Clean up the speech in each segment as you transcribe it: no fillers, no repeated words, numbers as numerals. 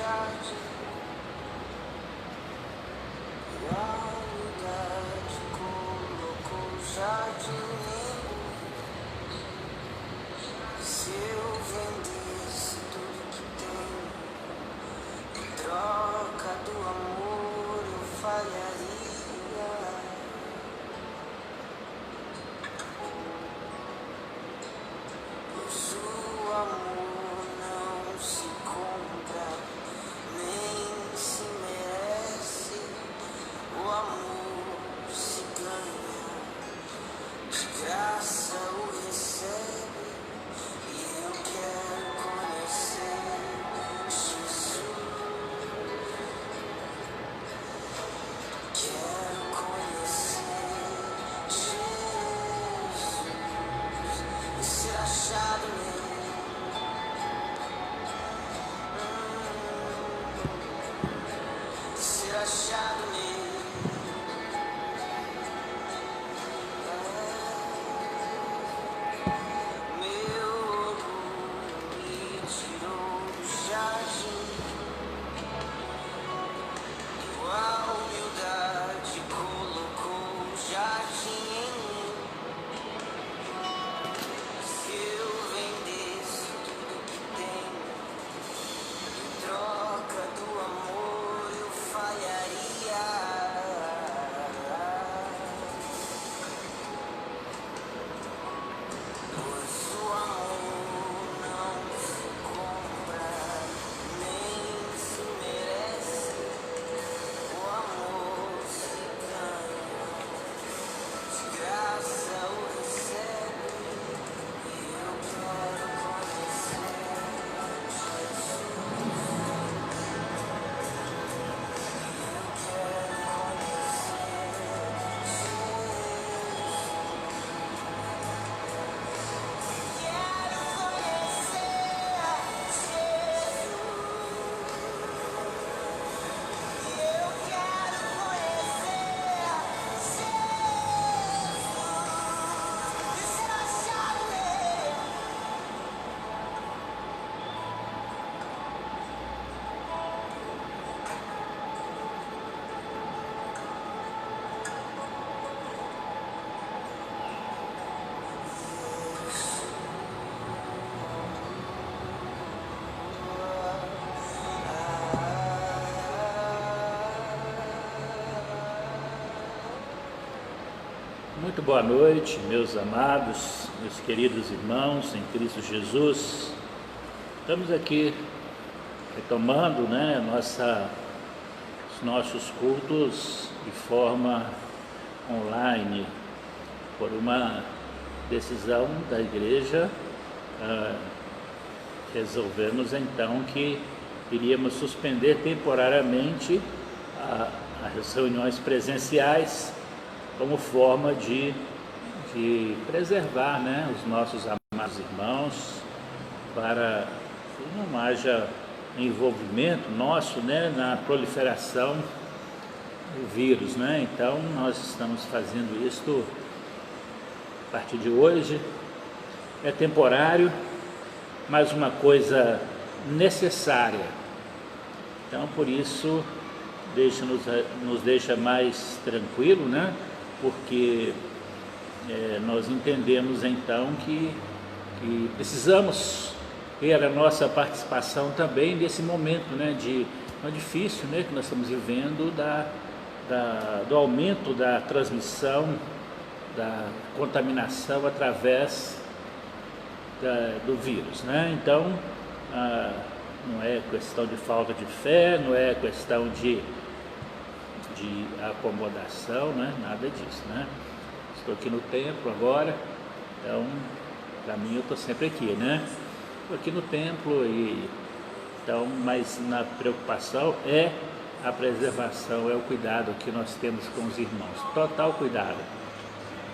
jardim, e a humildade colocou o jardim. Se eu vendesse tudo que tenho, em troca do amor eu falharia. Pois o amor não se compra, nem se merece. O amor se ganha, de graça o recebe. E eu quero conhecer Jesus. Quero conhecer Jesus e ser achado nele. Ser achado nele. Meu orgulho me tirou do jardim, e a humildade colocou o jardim em mim. Se eu vendesse tudo que tenho, em troca do amor eu falharia. Pois o amor não se compra, nem se merece. O amor se ganha, de graça o recebe. E eu quero conhecer Jesus. Eu quero conhecer Jesus. Quero conhecer Jesus. Eu quero conhecer Jesus e ser achado nele. Muito boa noite, meus amados, meus queridos irmãos em Cristo Jesus. Estamos aqui retomando, os nossos cultos de forma online, por uma decisão da igreja. Resolvemos então que iríamos suspender temporariamente as reuniões presenciais, como forma de preservar, os nossos amados irmãos, para que não haja envolvimento nosso, na proliferação do vírus, Então nós estamos fazendo isto a partir de hoje. É temporário, mas uma coisa necessária. Então por isso nos deixa mais tranquilo, porque nós entendemos então que precisamos ter a nossa participação também nesse momento, difícil, que nós estamos vivendo, do aumento da transmissão, da contaminação através do vírus, Então não é questão de falta de fé, não é questão de acomodação, nada disso, Estou aqui no templo agora, então para mim eu estou sempre aqui, Estou aqui no templo então, mas na preocupação é a preservação, é o cuidado que nós temos com os irmãos, total cuidado,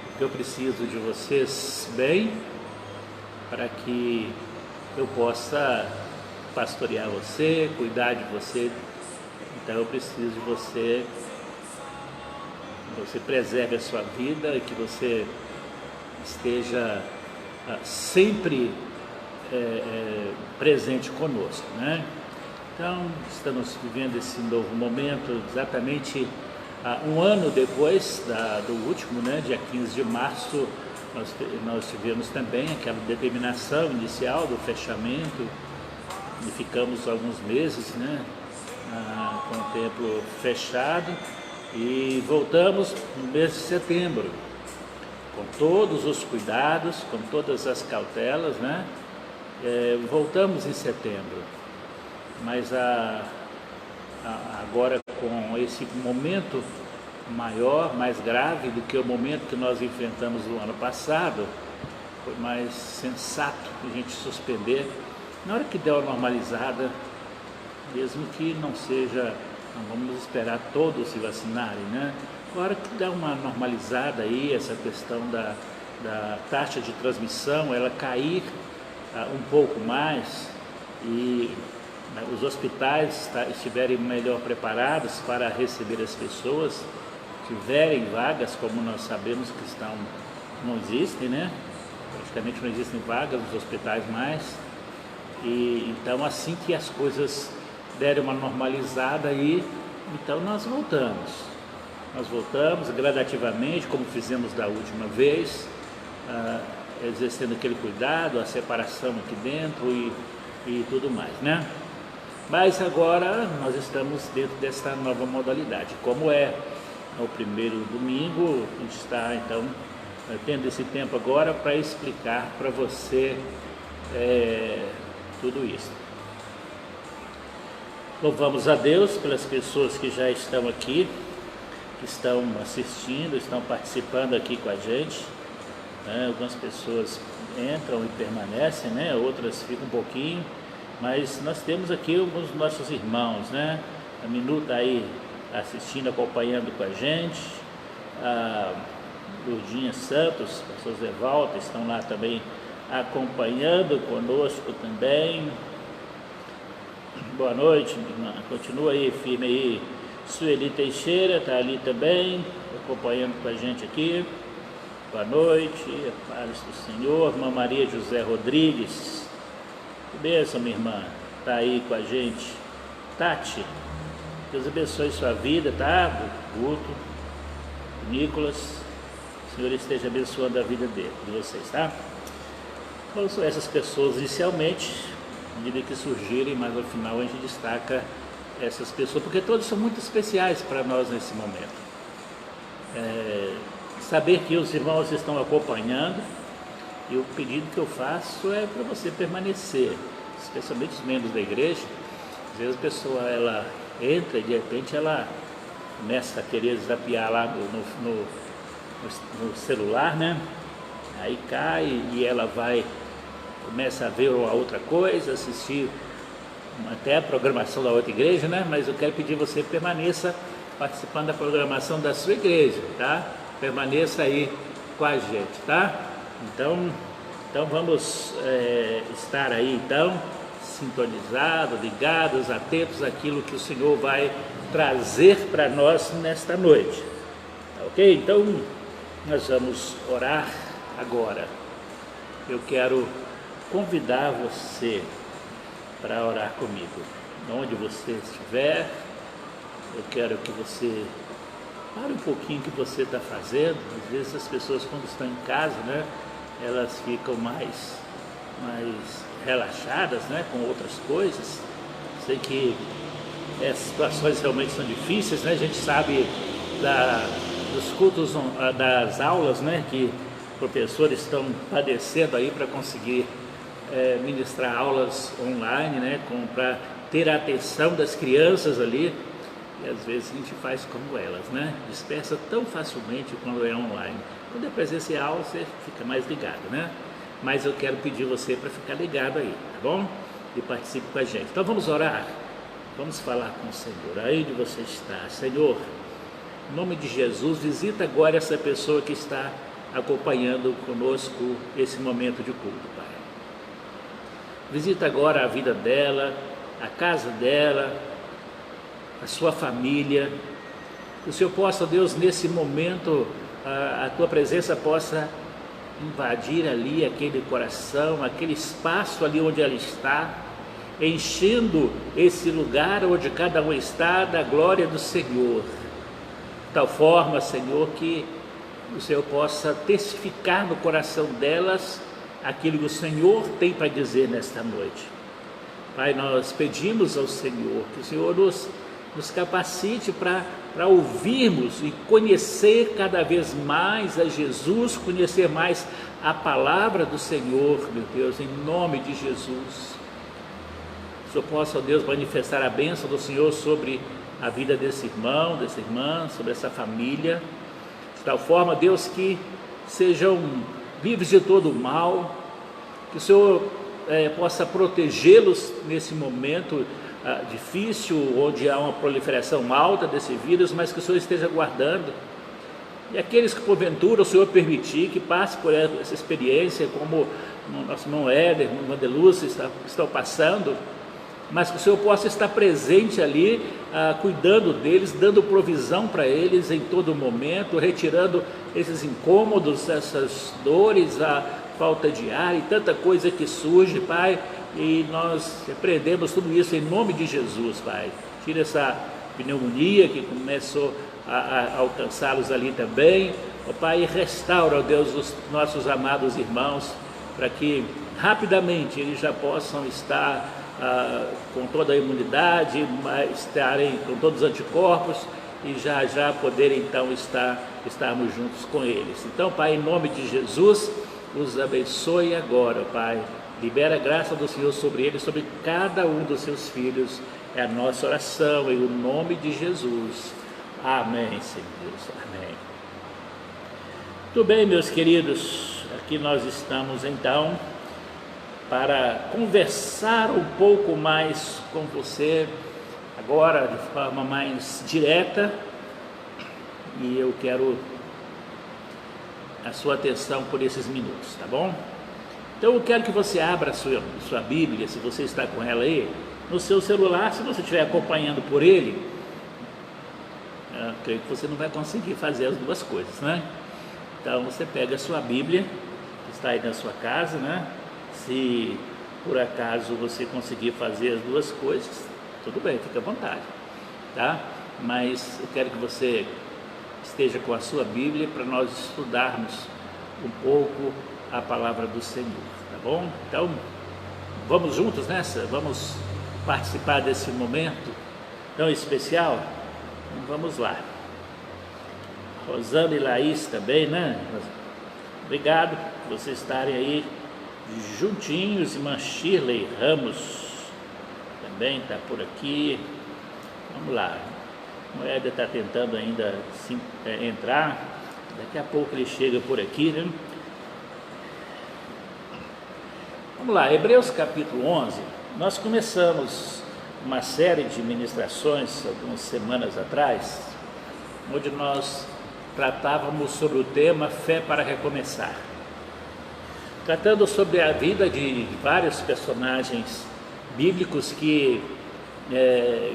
porque eu preciso de vocês bem, para que eu possa pastorear você, cuidar de você. Então eu preciso de você, que você preserve a sua vida, que você esteja sempre presente conosco, Então, estamos vivendo esse novo momento exatamente um ano depois do último, né, dia 15 de março, nós tivemos também aquela determinação inicial do fechamento e ficamos alguns meses, né, com o templo fechado e voltamos no mês de setembro, com todos os cuidados, com todas as cautelas, né, voltamos em setembro, mas agora com esse momento maior, mais grave do que o momento que nós enfrentamos no ano passado, foi mais sensato a gente suspender na hora que der uma normalizada, mesmo que não seja, não vamos esperar todos se vacinarem, né? Na hora que der uma normalizada aí, essa questão da taxa de transmissão, ela cair um pouco mais e os hospitais estiverem melhor preparados para receber as pessoas, tiverem vagas, como nós sabemos que não existem, né? Praticamente não existem vagas nos hospitais mais. E então, assim que as coisas derem uma normalizada aí, então nós voltamos gradativamente, como fizemos da última vez, exercendo aquele cuidado, a separação aqui dentro e tudo mais, né? Mas agora nós estamos dentro dessa nova modalidade. Como é o primeiro domingo, a gente está então tendo esse tempo agora para explicar para você tudo isso. Louvamos a Deus pelas pessoas que já estão aqui, que estão assistindo, estão participando aqui com a gente, né? Algumas pessoas entram e permanecem, né? Outras ficam um pouquinho, mas nós temos aqui alguns dos nossos irmãos, né? A Minuta aí assistindo, acompanhando com a gente, a Lourdinha Santos, a pastor Zé Walter, estão lá também acompanhando conosco também. Boa noite, minha irmã. Continua aí, firme aí. Sueli Teixeira está ali também, acompanhando com a gente aqui. Boa noite, a paz do Senhor. Irmã Maria José Rodrigues, que bênção, minha irmã, está aí com a gente. Tati, Deus abençoe sua vida, tá? Guto, Nicolas, o Senhor esteja abençoando a vida de vocês, tá? Então, são essas pessoas inicialmente, à medida que surgirem, mas ao final a gente destaca essas pessoas, porque todos são muito especiais para nós nesse momento. Saber que os irmãos estão acompanhando, e o pedido que eu faço é para você permanecer, especialmente os membros da igreja. Às vezes a pessoa ela entra e de repente ela começa a querer zapear lá no celular, né? Aí cai e ela começa a ver uma outra coisa, assistir até a programação da outra igreja, né? Mas eu quero pedir você permaneça participando da programação da sua igreja, tá? Permaneça aí com a gente, tá? Então vamos estar aí então sintonizados, ligados, atentos àquilo que o Senhor vai trazer para nós nesta noite, ok? Então nós vamos orar agora. Eu quero convidar você para orar comigo. Onde você estiver, eu quero que você pare um pouquinho o que você está fazendo. Às vezes as pessoas quando estão em casa, né, elas ficam mais relaxadas, né, com outras coisas. Sei que as situações realmente são difíceis, né? A gente sabe dos cultos, das aulas, né, que professores estão padecendo aí para conseguir ministrar aulas online, né, para ter a atenção das crianças ali, e às vezes a gente faz como elas, né, dispersa tão facilmente quando é online. Quando é presencial você fica mais ligado, né, mas eu quero pedir você para ficar ligado aí, tá bom? E participe com a gente. Então vamos orar, vamos falar com o Senhor, aí onde você está. Senhor, em nome de Jesus, visita agora essa pessoa que está acompanhando conosco esse momento de culto, Pai. Visita agora a vida dela, a casa dela, a sua família. Que o Senhor possa, Deus, nesse momento, a Tua presença possa invadir ali aquele coração, aquele espaço ali onde ela está, enchendo esse lugar onde cada um está da glória do Senhor. De tal forma, Senhor, que o Senhor possa testificar no coração delas aquilo que o Senhor tem para dizer nesta noite. Pai, nós pedimos ao Senhor que o Senhor nos capacite para ouvirmos e conhecer cada vez mais a Jesus, conhecer mais a palavra do Senhor, meu Deus, em nome de Jesus. Que o Senhor possa, ó Deus, manifestar a bênção do Senhor sobre a vida desse irmão, dessa irmã, sobre essa família, de tal forma, Deus, que sejam livres de todo o mal, que o Senhor possa protegê-los nesse momento difícil, onde há uma proliferação alta desse vírus, mas que o Senhor esteja guardando. E aqueles que porventura o Senhor permitir que passe por essa experiência, como o nosso irmão Éder, a irmã Delúcia estão passando, mas que o Senhor possa estar presente ali, cuidando deles, dando provisão para eles em todo momento, retirando esses incômodos, essas dores, a falta de ar e tanta coisa que surge, Pai, e nós repreendemos tudo isso em nome de Jesus, Pai. Tira essa pneumonia que começou a alcançá-los ali também, ó Pai, e restaura, ó Deus, os nossos amados irmãos, para que rapidamente eles já possam estar com toda a imunidade, estarem com todos os anticorpos e já poderem então estarmos juntos com eles. Então, Pai, em nome de Jesus, os abençoe agora, Pai. Libera a graça do Senhor sobre eles, sobre cada um dos seus filhos. É a nossa oração, em nome de Jesus. Amém, Senhor Deus. Amém. Muito bem, meus queridos, aqui nós estamos então para conversar um pouco mais com você, agora de forma mais direta, e eu quero a sua atenção por esses minutos, tá bom? Então eu quero que você abra a sua Bíblia, se você está com ela aí, no seu celular, se você estiver acompanhando por ele, eu creio que você não vai conseguir fazer as duas coisas, né? Então você pega a sua Bíblia, que está aí na sua casa, né? Se por acaso você conseguir fazer as duas coisas, tudo bem, fica à vontade, tá? Mas eu quero que você esteja com a sua Bíblia para nós estudarmos um pouco a palavra do Senhor, tá bom? Então, vamos juntos nessa? Vamos participar desse momento tão especial? Então, vamos lá. Rosana e Laís também, né? Obrigado por vocês estarem aí juntinhos. Irmã Shirley Ramos também está por aqui. Vamos lá. O Éder está tentando ainda entrar. Daqui a pouco ele chega por aqui, né? Vamos lá, Hebreus capítulo 11. Nós começamos uma série de ministrações algumas semanas atrás, onde nós tratávamos sobre o tema Fé para Recomeçar, tratando sobre a vida de vários personagens bíblicos que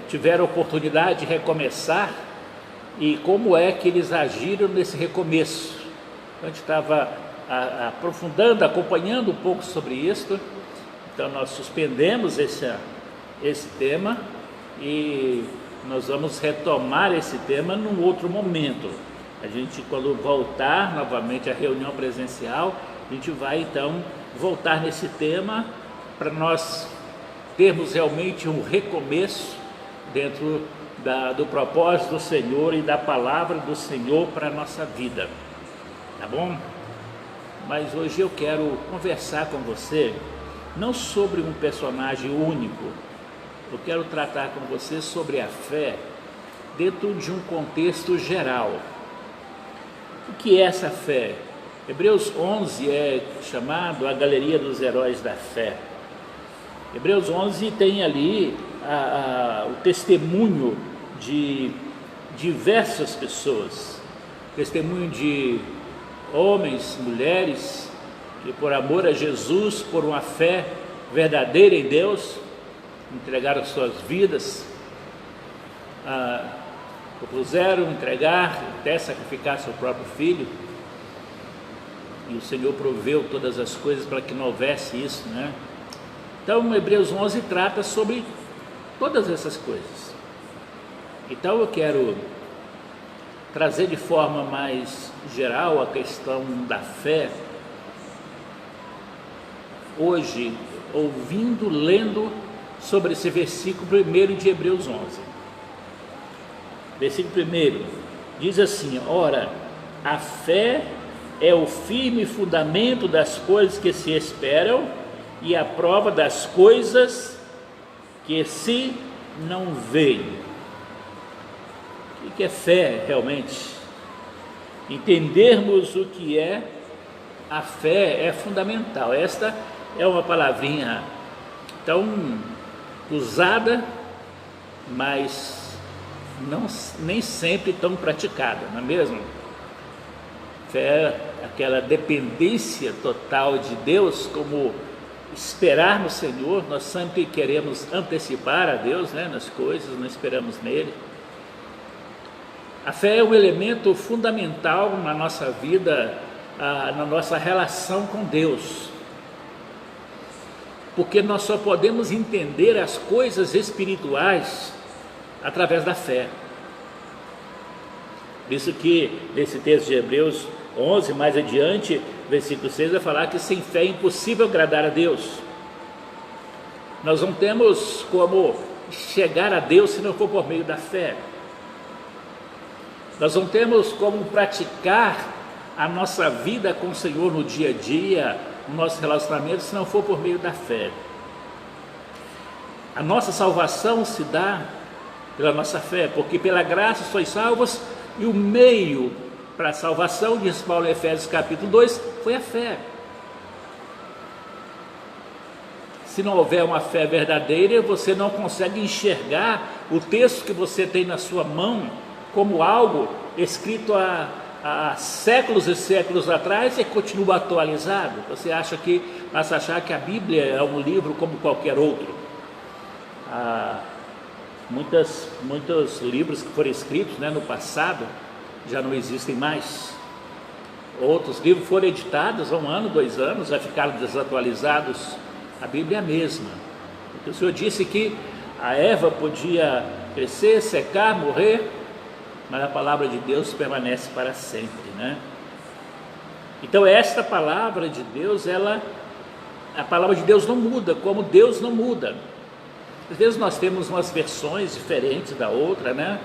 tiveram oportunidade de recomeçar e como é que eles agiram nesse recomeço. A gente estava aprofundando, acompanhando um pouco sobre isso. Então nós suspendemos esse tema e nós vamos retomar esse tema num outro momento. A gente, quando voltar novamente à reunião presencial, a gente vai então voltar nesse tema para nós termos realmente um recomeço dentro do propósito do Senhor e da palavra do Senhor para a nossa vida, tá bom? Mas hoje eu quero conversar com você não sobre um personagem único, eu quero tratar com você sobre a fé dentro de um contexto geral. O que é essa fé? Hebreus 11 é chamado a galeria dos heróis da fé. Hebreus 11 tem ali o testemunho de diversas pessoas, testemunho de homens, mulheres, que por amor a Jesus, por uma fé verdadeira em Deus, entregaram suas vidas, propuseram entregar, até sacrificar seu próprio filho, e o Senhor proveu todas as coisas para que não houvesse isso, né? Então, Hebreus 11 trata sobre todas essas coisas. Então, eu quero trazer de forma mais geral a questão da fé, hoje, ouvindo, lendo sobre esse versículo 1 de Hebreus 11. Versículo 1 diz assim: ora, a fé é o firme fundamento das coisas que se esperam e a prova das coisas que se não veem. O que é fé realmente? Entendermos o que é a fé é fundamental. Esta é uma palavrinha tão usada, mas nem sempre tão praticada, não é mesmo? Fé é aquela dependência total de Deus, como esperar no Senhor. Nós sempre queremos antecipar a Deus, né, nas coisas, não esperamos nele. A fé é um elemento fundamental na nossa vida, na nossa relação com Deus, porque nós só podemos entender as coisas espirituais através da fé. Por isso que nesse texto de Hebreus 11, mais adiante, versículo 6, vai falar que sem fé é impossível agradar a Deus. Nós não temos como chegar a Deus se não for por meio da fé. Nós não temos como praticar a nossa vida com o Senhor no dia a dia, o nosso relacionamento, se não for por meio da fé. A nossa salvação se dá pela nossa fé, porque pela graça sois salvos, e o meio para a salvação, diz Paulo em Efésios capítulo 2, foi a fé. Se não houver uma fé verdadeira, você não consegue enxergar o texto que você tem na sua mão como algo escrito há séculos e séculos atrás e continua atualizado. Você acha que, passa a achar que a Bíblia é um livro como qualquer outro. Muitos livros que foram escritos, né, no passado já não existem mais. Outros livros foram editados há 1 ano, 2 anos, já ficaram desatualizados. A Bíblia é a mesma. Porque o Senhor disse que a erva podia crescer, secar, morrer, mas a palavra de Deus permanece para sempre, né? Então esta palavra de Deus, a palavra de Deus não muda, como Deus não muda. Às vezes nós temos umas versões diferentes da outra, né?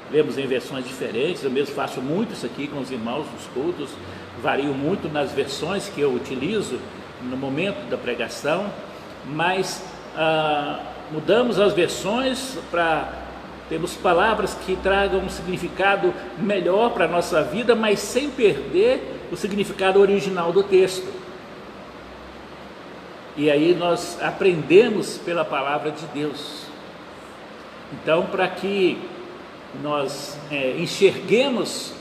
Lemos em versões diferentes. Eu mesmo faço muito isso aqui com os irmãos nos cultos, vario muito nas versões que eu utilizo no momento da pregação, mas mudamos as versões para termos palavras que tragam um significado melhor para a nossa vida, mas sem perder o significado original do texto. E aí nós aprendemos pela palavra de Deus. Então, para que nós enxerguemos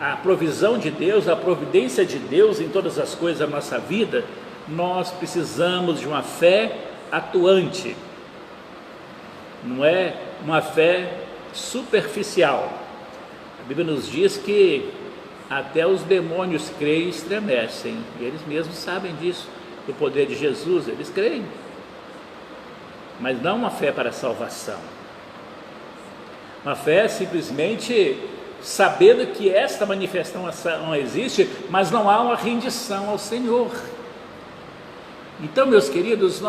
a provisão de Deus, a providência de Deus em todas as coisas da nossa vida, nós precisamos de uma fé atuante. Não é uma fé superficial. A Bíblia nos diz que até os demônios creem e estremecem, e eles mesmos sabem disso, do poder de Jesus, eles creem, mas não uma fé para a salvação. Uma fé simplesmente sabendo que esta manifestação existe, mas não há uma rendição ao Senhor. Então, meus queridos,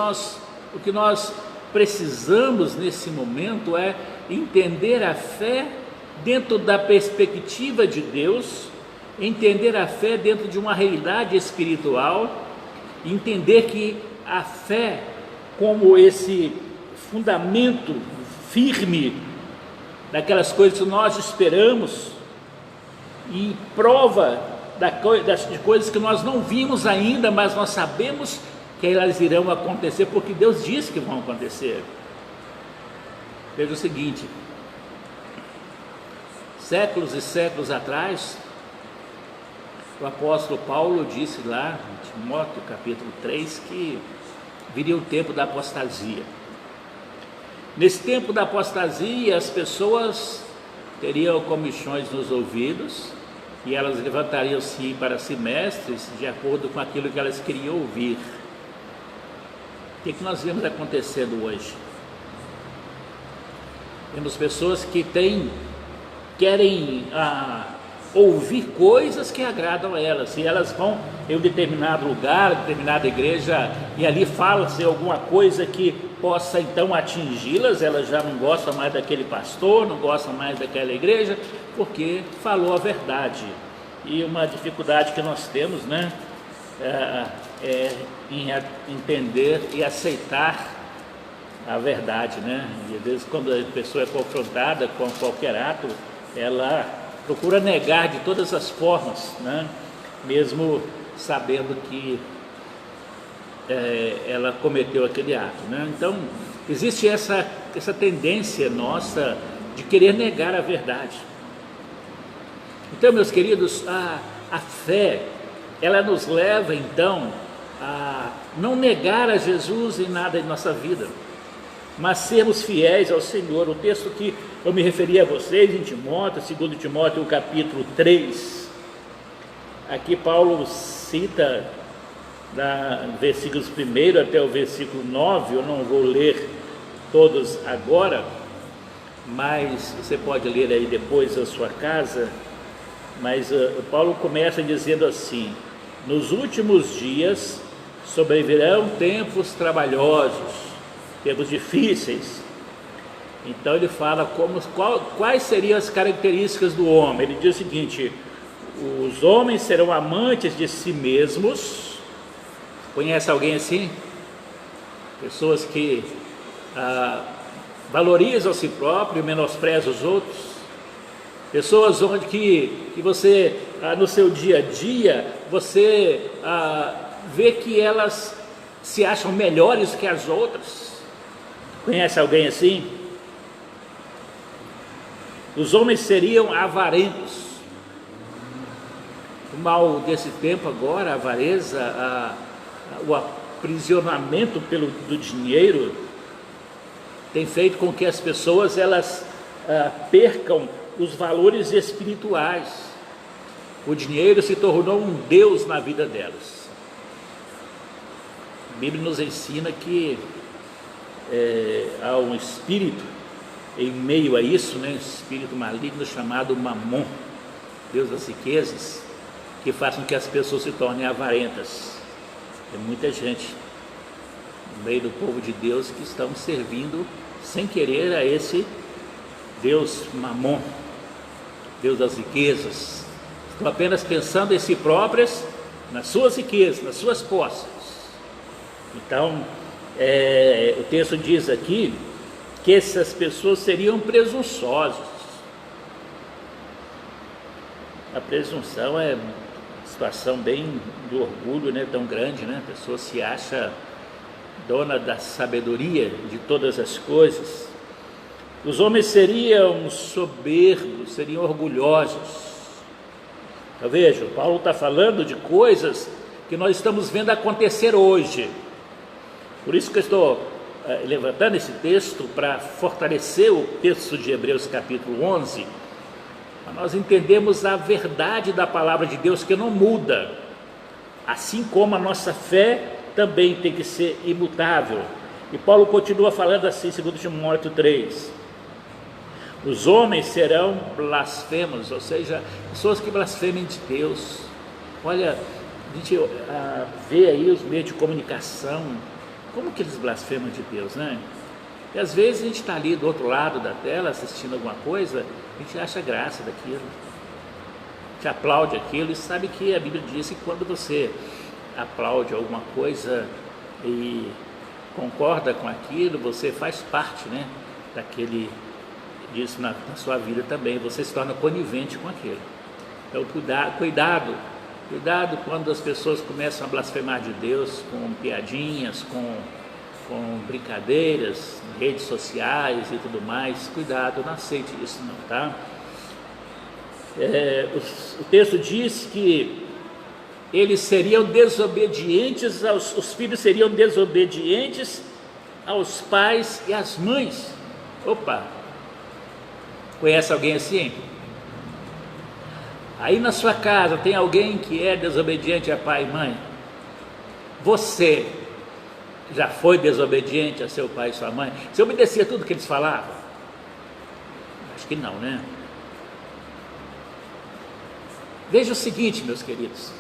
o que nós precisamos nesse momento é entender a fé dentro da perspectiva de Deus, entender a fé dentro de uma realidade espiritual, entender que a fé como esse fundamento firme daquelas coisas que nós esperamos e prova de coisas que nós não vimos ainda, mas nós sabemos que elas irão acontecer, porque Deus disse que vão acontecer. Veja o seguinte: séculos e séculos atrás, o apóstolo Paulo disse lá em Timóteo capítulo 3 que viria o tempo da apostasia. Nesse tempo da apostasia, as pessoas teriam comichões nos ouvidos e elas levantariam-se para si mestres de acordo com aquilo que elas queriam ouvir. que nós vemos acontecendo hoje? Temos pessoas que querem ouvir coisas que agradam a elas, e elas vão em um determinado lugar, determinada igreja, e ali fala-se alguma coisa que possa então atingi-las. Elas já não gostam mais daquele pastor, não gostam mais daquela igreja, porque falou a verdade. E uma dificuldade que nós temos, né, é em entender e aceitar a verdade, né? E às vezes, quando a pessoa é confrontada com qualquer ato, ela procura negar de todas as formas, né? Mesmo sabendo que ela cometeu aquele ato, né? Então, existe essa tendência nossa de querer negar a verdade. Então, meus queridos, a fé, ela nos leva então a não negar a Jesus em nada em nossa vida, mas sermos fiéis ao Senhor. O texto que eu me referi a vocês em Timóteo, 2 Timóteo capítulo 3, aqui Paulo cita versículos 1 até o versículo 9, eu não vou ler todos agora, mas você pode ler aí depois na sua casa. Mas Paulo começa dizendo assim: nos últimos dias sobrevirão tempos trabalhosos, tempos difíceis. Então ele fala quais seriam as características do homem. Ele diz o seguinte: os homens serão amantes de si mesmos. Conhece alguém assim? Pessoas que valorizam a si próprio e menosprezam os outros. Pessoas onde que você, no seu dia a dia, você vê que elas se acham melhores que as outras. Conhece alguém assim? Os homens seriam avarentos. O mal desse tempo agora, a avareza, o aprisionamento do dinheiro, tem feito com que as pessoas elas percam os valores espirituais. O dinheiro se tornou um Deus na vida delas. A Bíblia nos ensina que há um espírito em meio a isso, né? Um espírito maligno chamado Mamon, Deus das riquezas, que faz com que as pessoas se tornem avarentas. Tem muita gente no meio do povo de Deus que estão servindo sem querer a esse Deus Mamon, Deus das riquezas. Estão apenas pensando em si próprias, nas suas riquezas, nas suas posses. Então, o texto diz aqui que essas pessoas seriam presunçosas. A presunção é uma situação bem do orgulho, né, tão grande, né? A pessoa se acha dona da sabedoria de todas as coisas. Os homens seriam soberbos, seriam orgulhosos. Então, veja, Paulo está falando de coisas que nós estamos vendo acontecer hoje. Por isso que eu estou levantando esse texto, para fortalecer o texto de Hebreus capítulo 11, para nós entendermos a verdade da palavra de Deus, que não muda, assim como a nossa fé também tem que ser imutável. E Paulo continua falando assim, 2 Timóteo 3: os homens serão blasfemos, ou seja, pessoas que blasfemem de Deus. Olha, a gente vê aí os meios de comunicação, como que eles blasfemam de Deus, né? E às vezes a gente está ali do outro lado da tela assistindo alguma coisa, a gente acha graça daquilo, a gente aplaude aquilo, e sabe que a Bíblia diz que quando você aplaude alguma coisa e concorda com aquilo, você faz parte, né, disso na sua vida também, você se torna conivente com aquilo. Então cuidado quando as pessoas começam a blasfemar de Deus com piadinhas, com brincadeiras, redes sociais e tudo mais. Cuidado, não aceite isso não, tá? O texto diz que eles seriam desobedientes, os filhos seriam desobedientes aos pais e às mães. Opa! Conhece alguém assim? Aí na sua casa tem alguém que é desobediente a pai e mãe? Você já foi desobediente a seu pai e sua mãe? Você obedecia tudo que eles falavam? Acho que não, né? Veja o seguinte, meus queridos,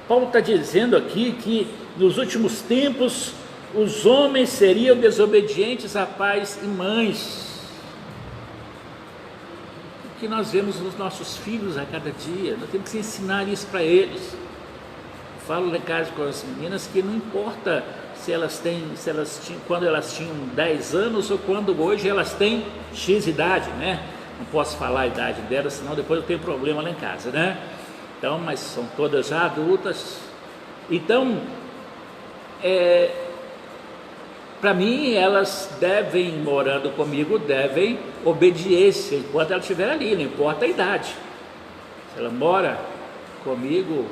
Paulo está dizendo aqui que nos últimos tempos os homens seriam desobedientes a pais e mães. O que nós vemos nos nossos filhos a cada dia, nós temos que ensinar isso para eles. Eu falo lá em casa com as meninas que não importa quando elas tinham 10 anos ou quando hoje elas têm X idade, né? Não posso falar a idade delas, senão depois eu tenho problema lá em casa, né? Então, mas são todas já adultas. Então, para mim, elas devem, morando comigo, devem obediência enquanto ela estiver ali, não importa a idade. Se ela mora comigo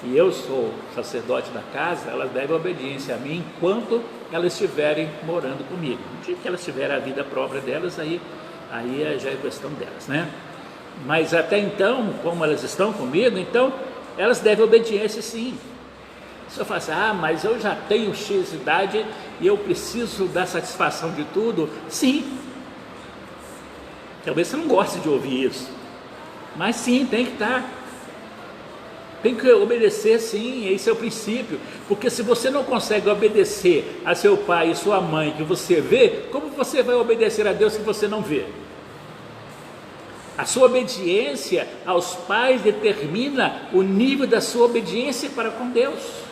e eu sou sacerdote da casa, elas devem obediência a mim enquanto elas estiverem morando comigo. No dia que elas tiverem a vida própria delas, aí já é questão delas, né? Mas até então, como elas estão comigo, então elas devem obediência sim. Se eu falar assim, mas eu já tenho X idade e eu preciso dar satisfação de tudo, sim. Talvez você não goste de ouvir isso, mas sim, tem que estar. Tem que obedecer sim, esse é o princípio. Porque se você não consegue obedecer a seu pai e sua mãe que você vê, como você vai obedecer a Deus que você não vê? A sua obediência aos pais determina o nível da sua obediência para com Deus.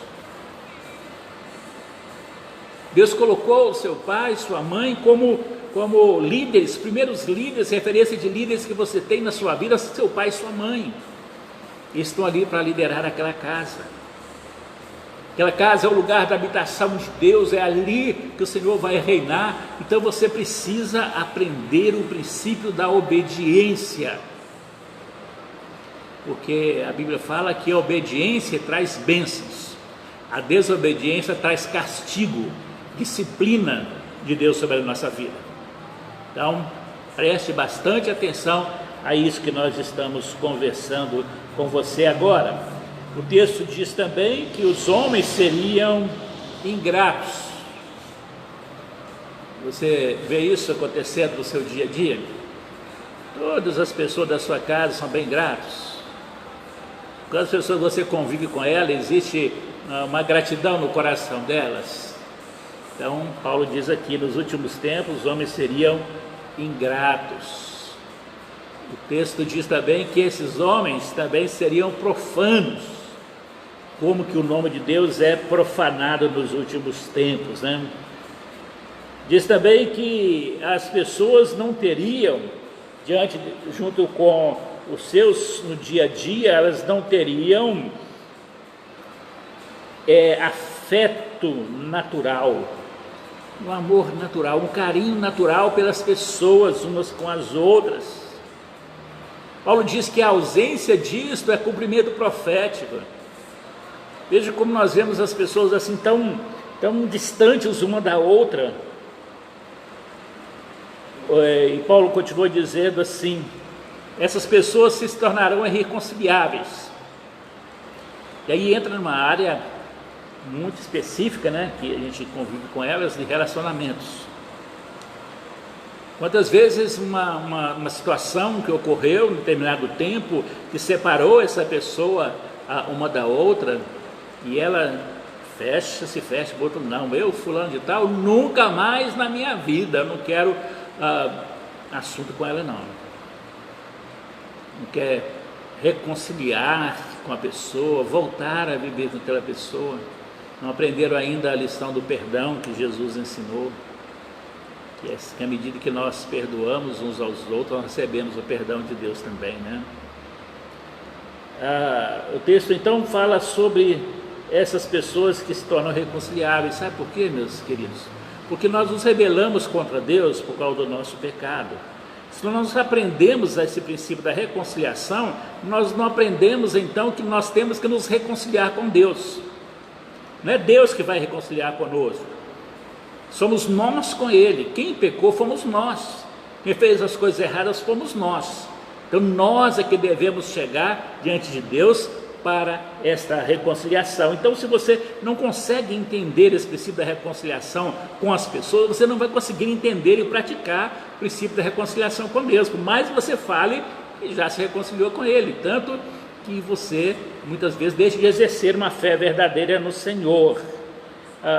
Deus colocou o seu pai, sua mãe como líderes, primeiros líderes, referência de líderes que você tem na sua vida, seu pai e sua mãe. Eles estão ali para liderar aquela casa. Aquela casa é o lugar da habitação de Deus, é ali que o Senhor vai reinar. Então você precisa aprender o princípio da obediência. Porque a Bíblia fala que a obediência traz bênçãos, a desobediência traz castigo, disciplina de Deus sobre a nossa vida. Então, preste bastante atenção a isso que nós estamos conversando com você agora. O texto diz também que os homens seriam ingratos. Você vê isso acontecendo no seu dia a dia? Todas as pessoas da sua casa são bem gratos. Quando as pessoas você convive com elas, existe uma gratidão no coração delas. Então, Paulo diz aqui, nos últimos tempos, os homens seriam ingratos. O texto diz também que esses homens também seriam profanos, como que o nome de Deus é profanado nos últimos tempos, né? Diz também que as pessoas não teriam, junto com os seus, no dia a dia, elas não teriam afeto natural, um amor natural, um carinho natural pelas pessoas umas com as outras. Paulo diz que a ausência disto é cumprimento profético. Veja como nós vemos as pessoas assim tão distantes uma da outra. E Paulo continua dizendo assim: essas pessoas se tornarão irreconciliáveis. E aí entra numa área muito específica, né, que a gente convive com elas, de relacionamentos. Quantas vezes uma situação que ocorreu em determinado tempo, que separou essa pessoa uma da outra, e ela se fecha, outro não, eu fulano de tal, nunca mais na minha vida, eu não quero assunto com ela não quer reconciliar com a pessoa, voltar a viver com aquela pessoa, não aprenderam ainda a lição do perdão que Jesus ensinou, que à medida que nós perdoamos uns aos outros, nós recebemos o perdão de Deus também, né? O texto então fala sobre essas pessoas que se tornam reconciliáveis. Sabe por quê, meus queridos? Porque nós nos rebelamos contra Deus por causa do nosso pecado. Se nós aprendemos esse princípio da reconciliação, nós não aprendemos então que nós temos que nos reconciliar com Deus. Não é Deus que vai reconciliar conosco, somos nós com Ele. Quem pecou fomos nós, quem fez as coisas erradas fomos nós. Então nós é que devemos chegar diante de Deus para esta reconciliação. Então, se você não consegue entender esse princípio da reconciliação com as pessoas, você não vai conseguir entender e praticar o princípio da reconciliação com Deus, por mais que você fale que já se reconciliou com Ele, tanto que você muitas vezes deixa de exercer uma fé verdadeira no Senhor.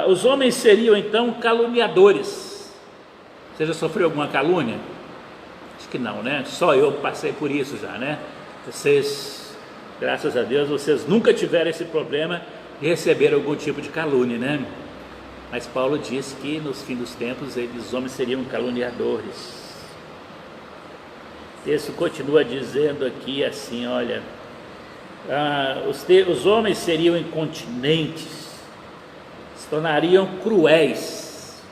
Os homens seriam então caluniadores. Você já sofreu alguma calúnia? Acho que não, né? Só eu passei por isso já, né? Vocês, graças a Deus, vocês nunca tiveram esse problema de receber algum tipo de calúnia, né? Mas Paulo diz que nos fins dos tempos os homens seriam caluniadores. O texto continua dizendo aqui assim, olha, os homens seriam incontinentes, se tornariam cruéis.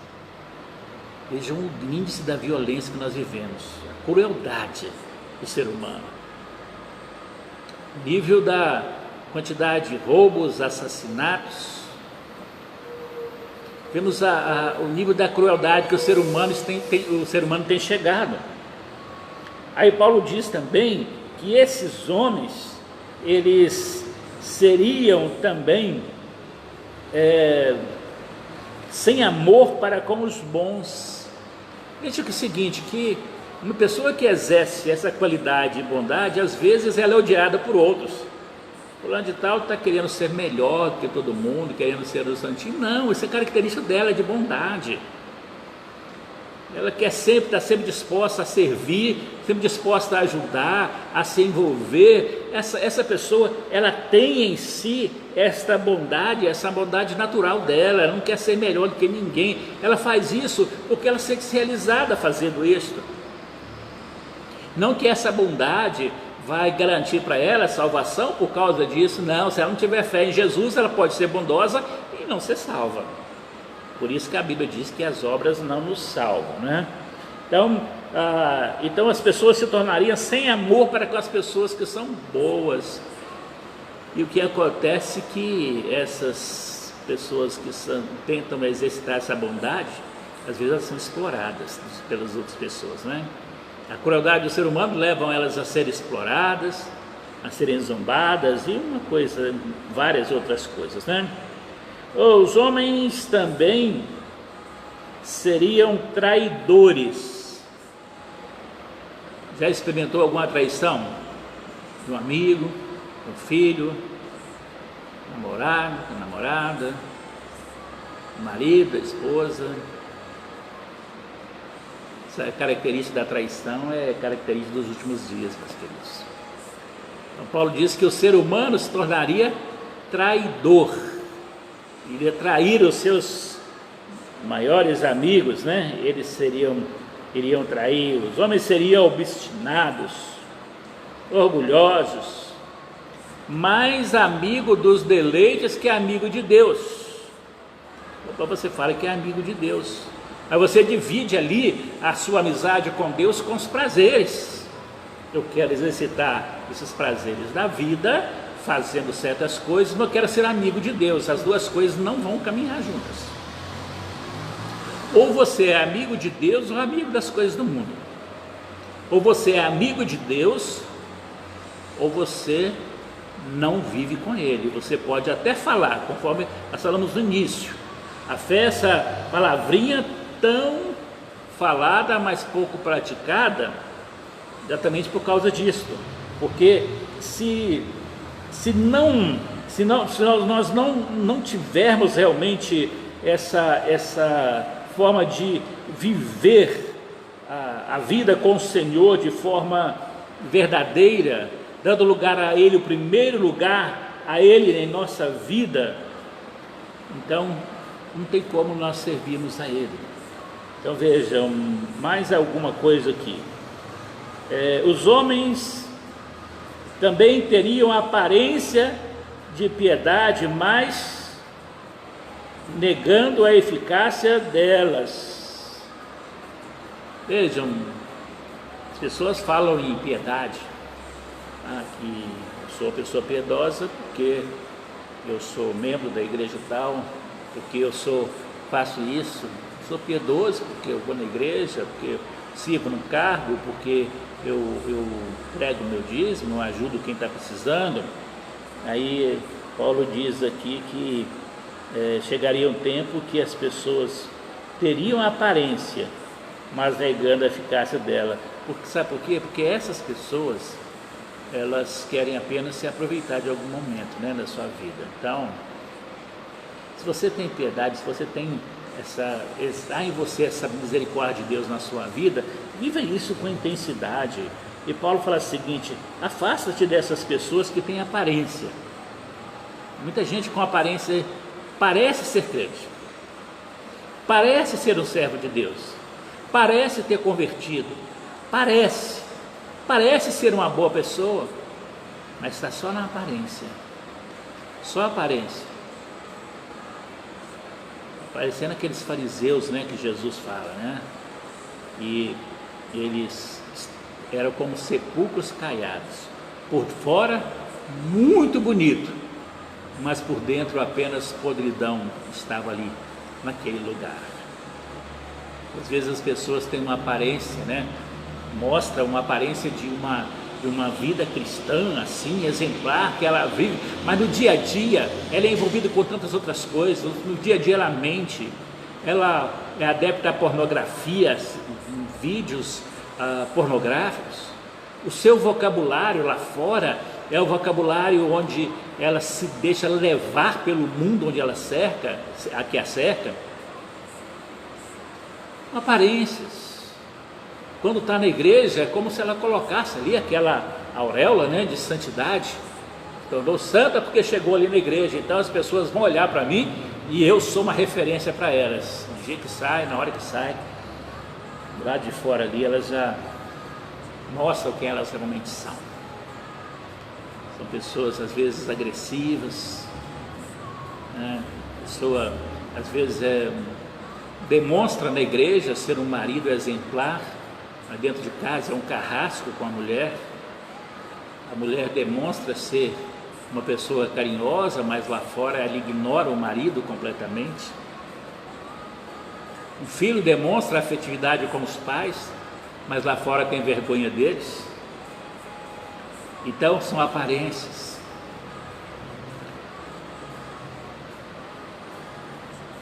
Vejam o índice da violência que nós vivemos, a crueldade do ser humano. O nível da quantidade de roubos, assassinatos. Vemos o nível da crueldade que o ser humano tem chegado. Aí Paulo diz também que esses homens, eles seriam também sem amor para com os bons. Veja que é o seguinte, que uma pessoa que exerce essa qualidade de bondade, às vezes ela é odiada por outros. Fulano de tal está querendo ser melhor do que todo mundo, querendo ser o santinho. Não, essa é característica dela, é de bondade. Ela quer está sempre disposta a servir, sempre disposta a ajudar, a se envolver. Essa pessoa, ela tem em si esta bondade, essa bondade natural dela. Ela não quer ser melhor do que ninguém. Ela faz isso porque ela se sente realizada fazendo isso. Não que essa bondade vai garantir para ela salvação por causa disso, não. Se ela não tiver fé em Jesus, ela pode ser bondosa e não ser salva. Por isso que a Bíblia diz que as obras não nos salvam, né? Então as pessoas se tornariam sem amor para com as pessoas que são boas. E o que acontece é que essas pessoas que tentam exercitar essa bondade, às vezes elas são exploradas pelas outras pessoas, né? A crueldade do ser humano leva elas a serem exploradas, a serem zombadas e várias outras coisas, né? Os homens também seriam traidores. Já experimentou alguma traição? De um amigo, de um filho, namorado, namorada, marido, esposa? Essa característica da traição é característica dos últimos dias, meus queridos. Então Paulo diz que o ser humano se tornaria traidor. Iria trair os seus maiores amigos, né? Eles iriam trair. Os homens seriam obstinados, orgulhosos, mais amigo dos deleites que amigo de Deus. Então você fala que é amigo de Deus, mas você divide ali a sua amizade com Deus com os prazeres. Eu quero exercitar esses prazeres da vida fazendo certas coisas, mas eu quero ser amigo de Deus. As duas coisas não vão caminhar juntas. Ou você é amigo de Deus ou amigo das coisas do mundo. Ou você é amigo de Deus ou você não vive com Ele. Você pode até falar, conforme nós falamos no início, a fé é essa palavrinha tão falada, mas pouco praticada, exatamente por causa disso. Porque se nós não tivermos realmente essa forma de viver a vida com o Senhor de forma verdadeira, dando lugar a Ele, o primeiro lugar a Ele em nossa vida, então não tem como nós servirmos a Ele. Então vejam, mais alguma coisa aqui. Os homens também teriam aparência de piedade, mas negando a eficácia delas. Vejam, as pessoas falam em piedade, que eu sou uma pessoa piedosa porque eu sou membro da igreja tal, porque eu faço isso, sou piedoso porque eu vou na igreja, porque eu sirvo no cargo, porque eu prego meu dízimo, ajudo quem está precisando. Aí Paulo diz aqui que chegaria um tempo que as pessoas teriam a aparência, mas negando a eficácia dela. Sabe por quê? Porque essas pessoas, elas querem apenas se aproveitar de algum momento, né, da sua vida. Então, se você tem piedade, se você tem há em você essa misericórdia de Deus na sua vida, viva isso com intensidade. E Paulo fala o seguinte: afasta-te dessas pessoas que têm aparência. Muita gente com aparência parece ser crente, parece ser um servo de Deus, parece ter convertido, parece ser uma boa pessoa, mas está só na aparência, só aparência, parecendo aqueles fariseus, né, que Jesus fala, né? E eles eram como sepulcros caiados, por fora muito bonito, mas por dentro apenas podridão estava ali, naquele lugar. Às vezes as pessoas têm uma aparência, né? Mostra uma aparência de uma vida cristã, assim, exemplar, que ela vive, mas no dia a dia ela é envolvida com tantas outras coisas. No dia a dia ela mente, ela é adepta à pornografia, vídeos pornográficos. O seu vocabulário lá fora é o vocabulário onde ela se deixa levar pelo mundo onde ela cerca, a que a cerca. Aparências. Quando está na igreja, é como se ela colocasse ali aquela auréola, né, de santidade. Tornou santa porque chegou ali na igreja. Então as pessoas vão olhar para mim e eu sou uma referência para elas. No dia que sai, na hora que sai, lá de fora ali, elas já mostram quem elas realmente são. São pessoas às vezes agressivas, né? Pessoa às vezes demonstra na igreja ser um marido exemplar, mas dentro de casa é um carrasco com a mulher demonstra ser uma pessoa carinhosa, mas lá fora ela ignora o marido completamente. O filho demonstra afetividade com os pais, mas lá fora tem vergonha deles. Então são aparências.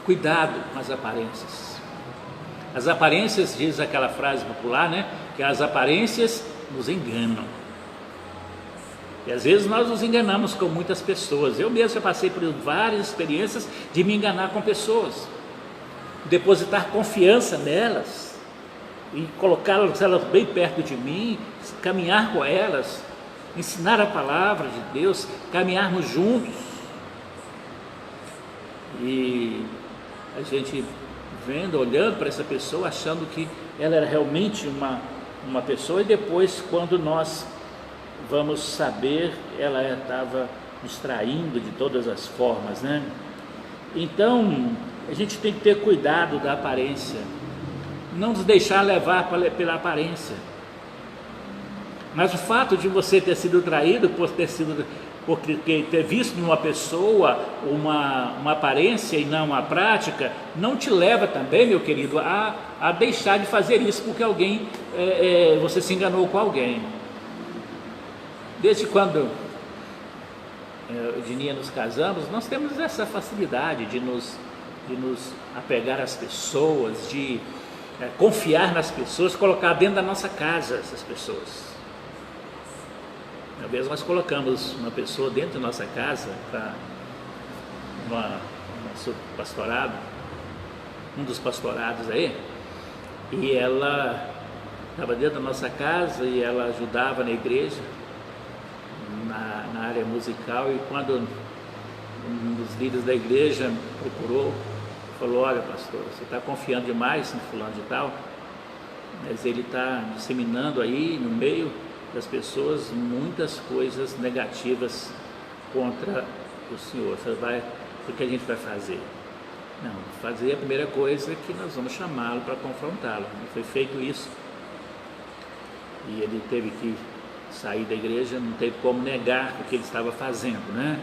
Cuidado com as aparências. As aparências, diz aquela frase popular, né? Que as aparências nos enganam. E às vezes nós nos enganamos com muitas pessoas. Eu mesmo já passei por várias experiências de me enganar com pessoas, depositar confiança nelas e colocá-las bem perto de mim, caminhar com elas, ensinar a palavra de Deus, caminharmos juntos. E a gente vendo, olhando para essa pessoa, achando que ela era realmente uma pessoa, e depois, quando nós vamos saber, ela estava nos traindo de todas as formas, né? Então, a gente tem que ter cuidado da aparência, não nos deixar levar pela aparência. Mas o fato de você ter sido traído porque ter visto numa pessoa uma aparência e não uma prática, não te leva também, meu querido, a deixar de fazer isso porque você se enganou com alguém. Desde quando eu e Dininha nos casamos, nós temos essa facilidade de nos apegar às pessoas, de confiar nas pessoas, colocar dentro da nossa casa essas pessoas. Uma vez nós colocamos uma pessoa dentro da nossa casa para nosso pastorado, um dos pastorados aí, e ela estava dentro da nossa casa e ela ajudava na igreja, na área musical, e quando um dos líderes da igreja me procurou, falou: olha, pastor, você está confiando demais em fulano de tal, mas ele está disseminando aí no meio das pessoas muitas coisas negativas contra o senhor. O que a gente vai fazer? Não, fazer a primeira coisa é que nós vamos chamá-lo para confrontá-lo. E foi feito isso. E ele teve que sair da igreja, não teve como negar o que ele estava fazendo, né?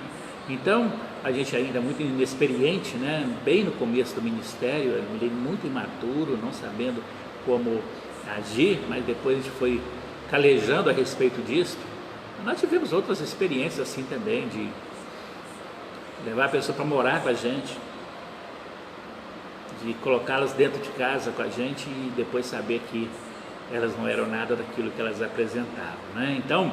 Então, a gente ainda muito inexperiente, né? Bem no começo do ministério, ele muito imaturo, não sabendo como agir, mas depois a gente foi calejando a respeito disso. Nós tivemos outras experiências assim também, de levar a pessoa para morar com a gente, de colocá-las dentro de casa com a gente e depois saber que elas não eram nada daquilo que elas apresentavam, né? Então,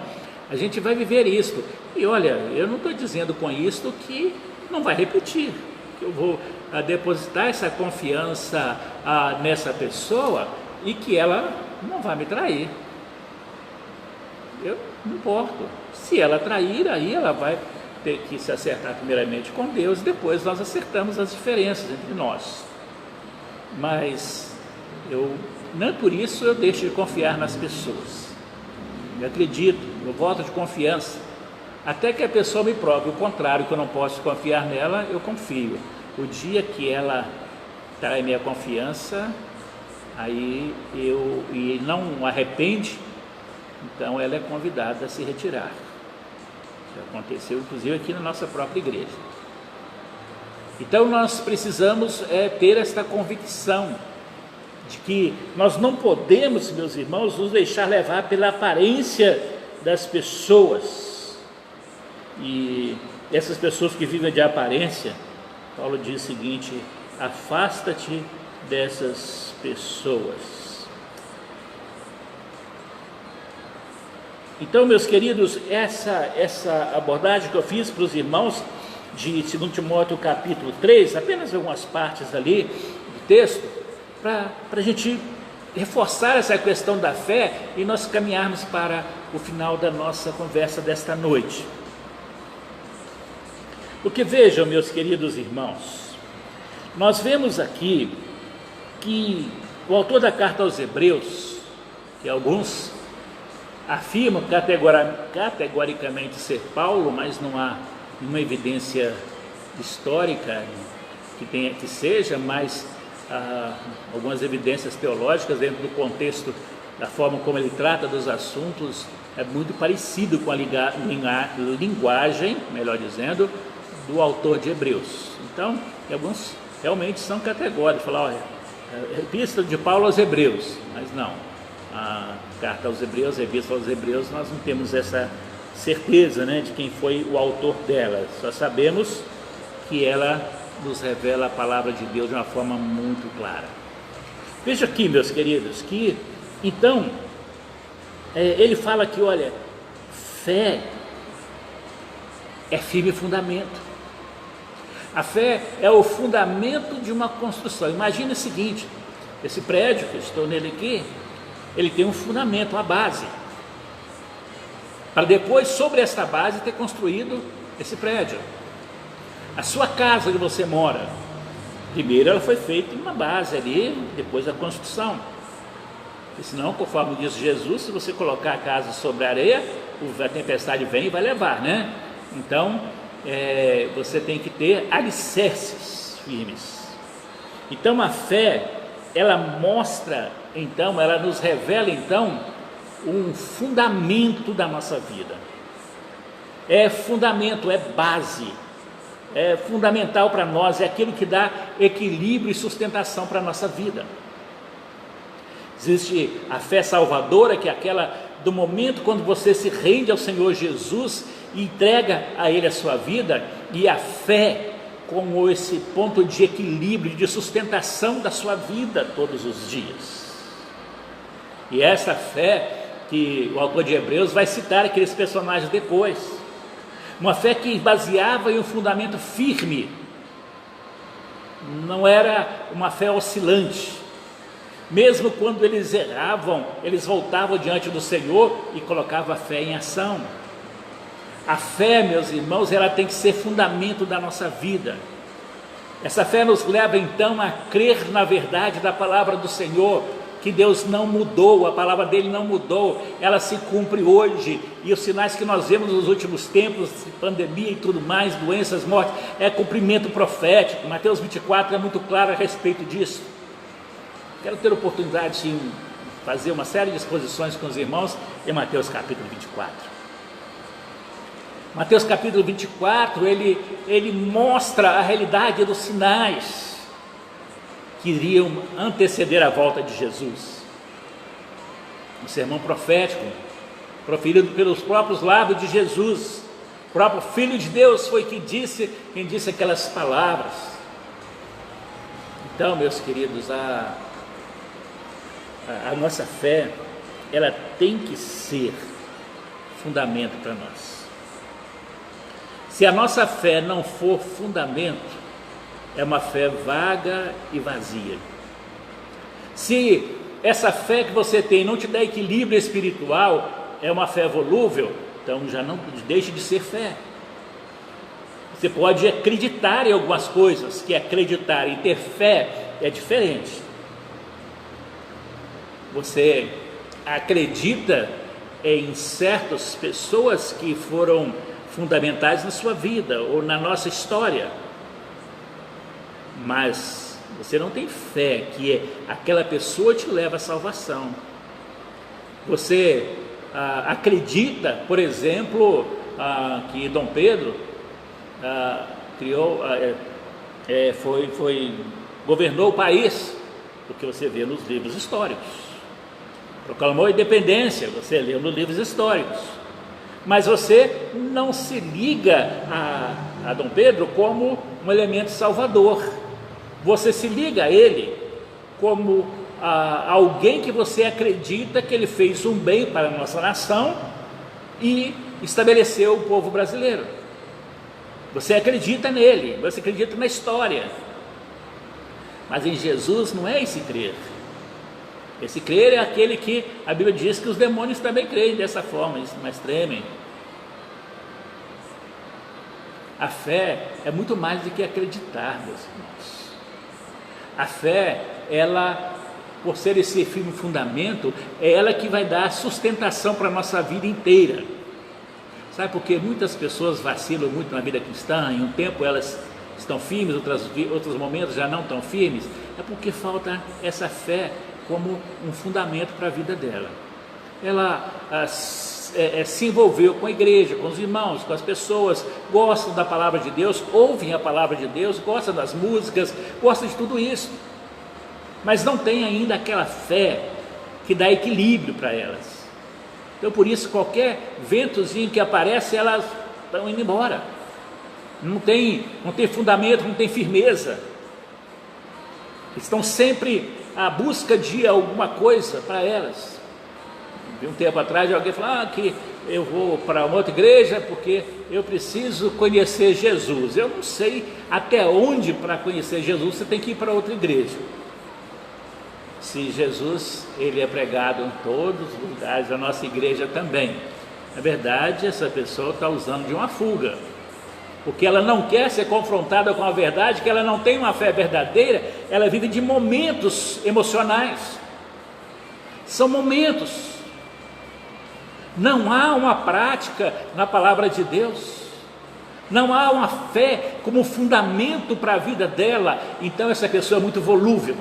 a gente vai viver isso. E olha, eu não estou dizendo com isso que não vai repetir, que eu vou depositar essa confiança nessa pessoa e que ela não vai me trair. Eu não importo. Se ela trair, aí ela vai ter que se acertar primeiramente com Deus, e depois nós acertamos as diferenças entre nós. Mas não por isso eu deixo de confiar nas pessoas. Eu acredito, eu voto de confiança. Até que a pessoa me prove o contrário, que eu não posso confiar nela, eu confio. O dia que ela trai minha confiança, aí e não arrepende, então ela é convidada a se retirar. Isso aconteceu inclusive aqui na nossa própria igreja. Então nós precisamos ter esta convicção de que nós não podemos, meus irmãos, nos deixar levar pela aparência das pessoas. E essas pessoas que vivem de aparência, Paulo diz o seguinte: afasta-te dessas pessoas. Então, meus queridos, essa abordagem que eu fiz para os irmãos de 2 Timóteo capítulo 3, apenas algumas partes ali do texto, para a gente reforçar essa questão da fé e nós caminharmos para o final da nossa conversa desta noite. Porque vejam, meus queridos irmãos, nós vemos aqui que o autor da carta aos Hebreus, que alguns afirmam categoricamente ser Paulo, mas não há nenhuma evidência histórica que seja, mas algumas evidências teológicas dentro do contexto da forma como ele trata dos assuntos, é muito parecido com a linguagem, melhor dizendo, do autor de Hebreus. Então, alguns realmente são categóricos, falar, olha, epístola de Paulo aos Hebreus, mas não, a carta aos Hebreus, a epístola aos Hebreus, nós não temos essa certeza, né, de quem foi o autor dela, só sabemos que ela nos revela a palavra de Deus de uma forma muito clara. Veja aqui, meus queridos, que então ele fala que, olha, fé é firme fundamento. A fé é o fundamento de uma construção. Imagina o seguinte: esse prédio que eu estou nele aqui, ele tem um fundamento, uma base, para depois, sobre esta base, ter construído esse prédio. A sua casa que você mora, primeiro ela foi feita em uma base ali, depois a construção. E senão, conforme diz Jesus, se você colocar a casa sobre a areia, a tempestade vem e vai levar, né? Então, você tem que ter alicerces firmes. Então, a fé, ela mostra, então, ela nos revela, então, um fundamento da nossa vida. É fundamento, é base, é fundamental para nós, é aquilo que dá equilíbrio e sustentação para a nossa vida. Existe a fé salvadora, que é aquela do momento quando você se rende ao Senhor Jesus e entrega a Ele a sua vida, e a fé como esse ponto de equilíbrio, de sustentação da sua vida todos os dias. E essa fé que o autor de Hebreus vai citar aqueles personagens depois, uma fé que baseava em um fundamento firme, não era uma fé oscilante. Mesmo quando eles erravam, eles voltavam diante do Senhor e colocavam a fé em ação. A fé, meus irmãos, ela tem que ser fundamento da nossa vida. Essa fé nos leva então a crer na verdade da palavra do Senhor, que Deus não mudou, a palavra dele não mudou, ela se cumpre hoje, e os sinais que nós vemos nos últimos tempos, pandemia e tudo mais, doenças, mortes, é cumprimento profético. Mateus 24 é muito claro a respeito disso. Quero ter a oportunidade de fazer uma série de exposições com os irmãos em Mateus capítulo 24. Mateus capítulo 24, ele mostra a realidade dos sinais que iriam anteceder a volta de Jesus. Um sermão profético, proferido pelos próprios lábios de Jesus, próprio Filho de Deus foi quem disse aquelas palavras. Então, meus queridos, a nossa fé, ela tem que ser fundamento para nós. Se a nossa fé não for fundamento, é uma fé vaga e vazia. Se essa fé que você tem não te dá equilíbrio espiritual, é uma fé volúvel, então já não deixe de ser fé. Você pode acreditar em algumas coisas, que acreditar e ter fé é diferente. Você acredita em certas pessoas que foram fundamentais na sua vida ou na nossa história, mas você não tem fé que aquela pessoa te leva à salvação. Você acredita, por exemplo, que Dom Pedro governou o país, porque você vê nos livros históricos. Proclamou a independência, você lê nos livros históricos. Mas você não se liga a Dom Pedro como um elemento salvador. Você se liga a ele como alguém que você acredita que ele fez um bem para a nossa nação e estabeleceu o povo brasileiro. Você acredita nele, você acredita na história. Mas em Jesus não é esse crer. Esse crer é aquele que a Bíblia diz que os demônios também creem dessa forma, mas tremem. A fé é muito mais do que acreditar, meus irmãos. A fé, ela, por ser esse firme fundamento, é ela que vai dar sustentação para a nossa vida inteira. Sabe por que muitas pessoas vacilam muito na vida cristã? Em um tempo elas estão firmes, outros momentos já não estão firmes. É porque falta essa fé como um fundamento para a vida dela. Ela se envolveu com a igreja, com os irmãos, com as pessoas, gostam da palavra de Deus, ouvem a palavra de Deus, gostam das músicas, gostam de tudo isso, mas não tem ainda aquela fé que dá equilíbrio para elas. Então, por isso, qualquer ventozinho que aparece, elas estão indo embora. Não tem fundamento, não tem firmeza. Estão sempre à busca de alguma coisa para elas. Um tempo atrás alguém falou que eu vou para uma outra igreja porque eu preciso conhecer Jesus. Eu não sei até onde para conhecer Jesus você tem que ir para outra igreja. Se Jesus, ele é pregado em todos os lugares, a nossa igreja também. Na verdade, essa pessoa está usando de uma fuga, porque ela não quer ser confrontada com a verdade, que ela não tem uma fé verdadeira, ela vive de momentos emocionais. São momentos. Não há uma prática na palavra de Deus. Não há uma fé como fundamento para a vida dela. Então essa pessoa é muito volúvel.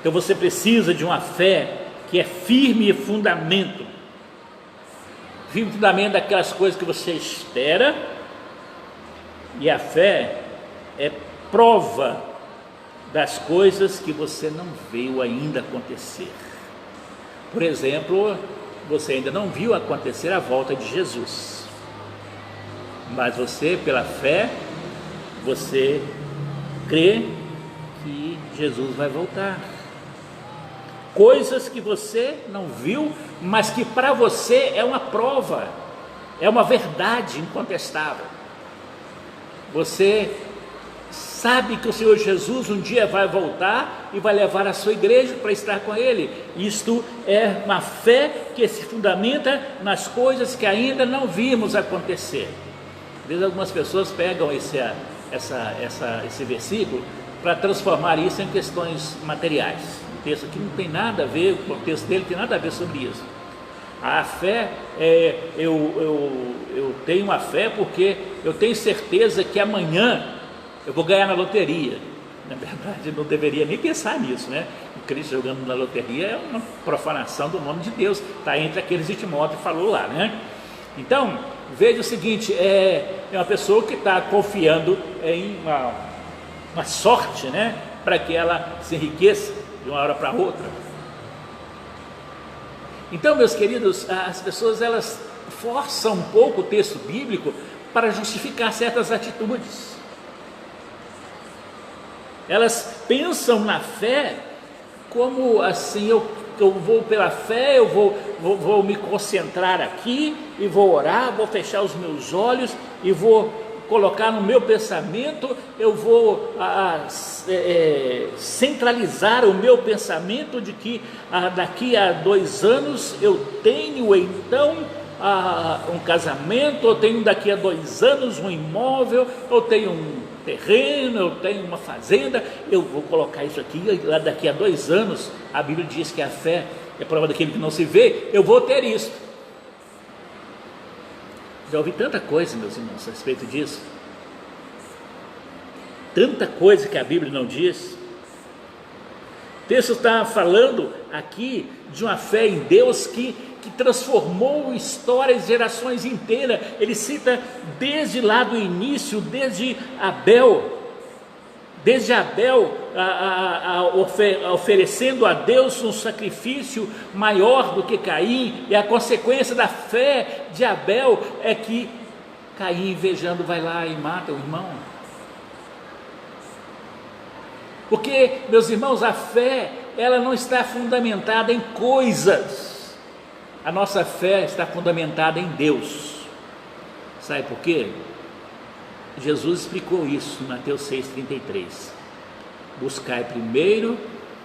Então você precisa de uma fé que é firme e fundamento. Firme fundamento daquelas coisas que você espera. E a fé é prova das coisas que você não viu ainda acontecer. Por exemplo, você ainda não viu acontecer a volta de Jesus. Mas você, pela fé, você crê que Jesus vai voltar. Coisas que você não viu, mas que para você é uma prova, é uma verdade incontestável. Você sabe que o Senhor Jesus um dia vai voltar e vai levar a sua igreja para estar com Ele. Isto é uma fé que se fundamenta nas coisas que ainda não vimos acontecer. Às vezes algumas pessoas pegam esse versículo para transformar isso em questões materiais. O texto aqui não tem nada a ver, o texto dele tem nada a ver sobre isso. A fé, eu tenho uma fé porque eu tenho certeza que amanhã eu vou ganhar na loteria. Na verdade, eu não deveria nem pensar nisso, né? O Cristo jogando na loteria é uma profanação do nome de Deus. Está entre aqueles que Timóteo falou lá, né? Então, veja o seguinte, é uma pessoa que está confiando em uma sorte, né? Para que ela se enriqueça de uma hora para outra. Então, meus queridos, as pessoas, elas força um pouco o texto bíblico para justificar certas atitudes. Elas pensam na fé como assim, eu vou pela fé, eu vou me concentrar aqui e vou orar, vou fechar os meus olhos e vou colocar no meu pensamento, eu vou centralizar o meu pensamento de que daqui a 2 anos eu tenho então um casamento, eu tenho daqui a 2 anos um imóvel, eu tenho um terreno, eu tenho uma fazenda, eu vou colocar isso aqui, lá daqui a 2 anos, a Bíblia diz que a fé é prova daquilo que não se vê, eu vou ter isso. Já ouvi tanta coisa, meus irmãos, a respeito disso, tanta coisa que a Bíblia não diz. O texto está falando aqui de uma fé em Deus que transformou histórias, gerações inteiras. Ele cita desde lá do início, desde Abel, oferecendo a Deus um sacrifício maior do que Caim, e a consequência da fé de Abel é que Caim, invejando, vai lá e mata o irmão. Porque, meus irmãos, a fé, ela não está fundamentada em coisas. A nossa fé está fundamentada em Deus. Sabe por quê? Jesus explicou isso em Mateus 6,33. Buscai primeiro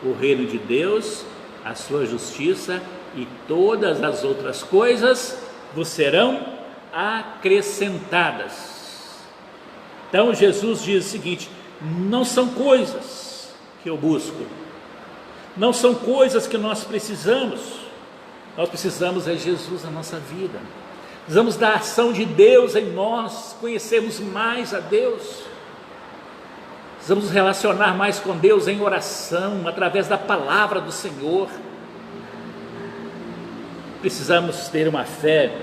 o reino de Deus, a sua justiça, e todas as outras coisas vos serão acrescentadas. Então Jesus diz o seguinte: não são coisas que eu busco, não são coisas que nós precisamos. Nós precisamos é Jesus na nossa vida, precisamos da ação de Deus em nós, conhecermos mais a Deus, precisamos nos relacionar mais com Deus em oração, através da palavra do Senhor. Precisamos ter uma fé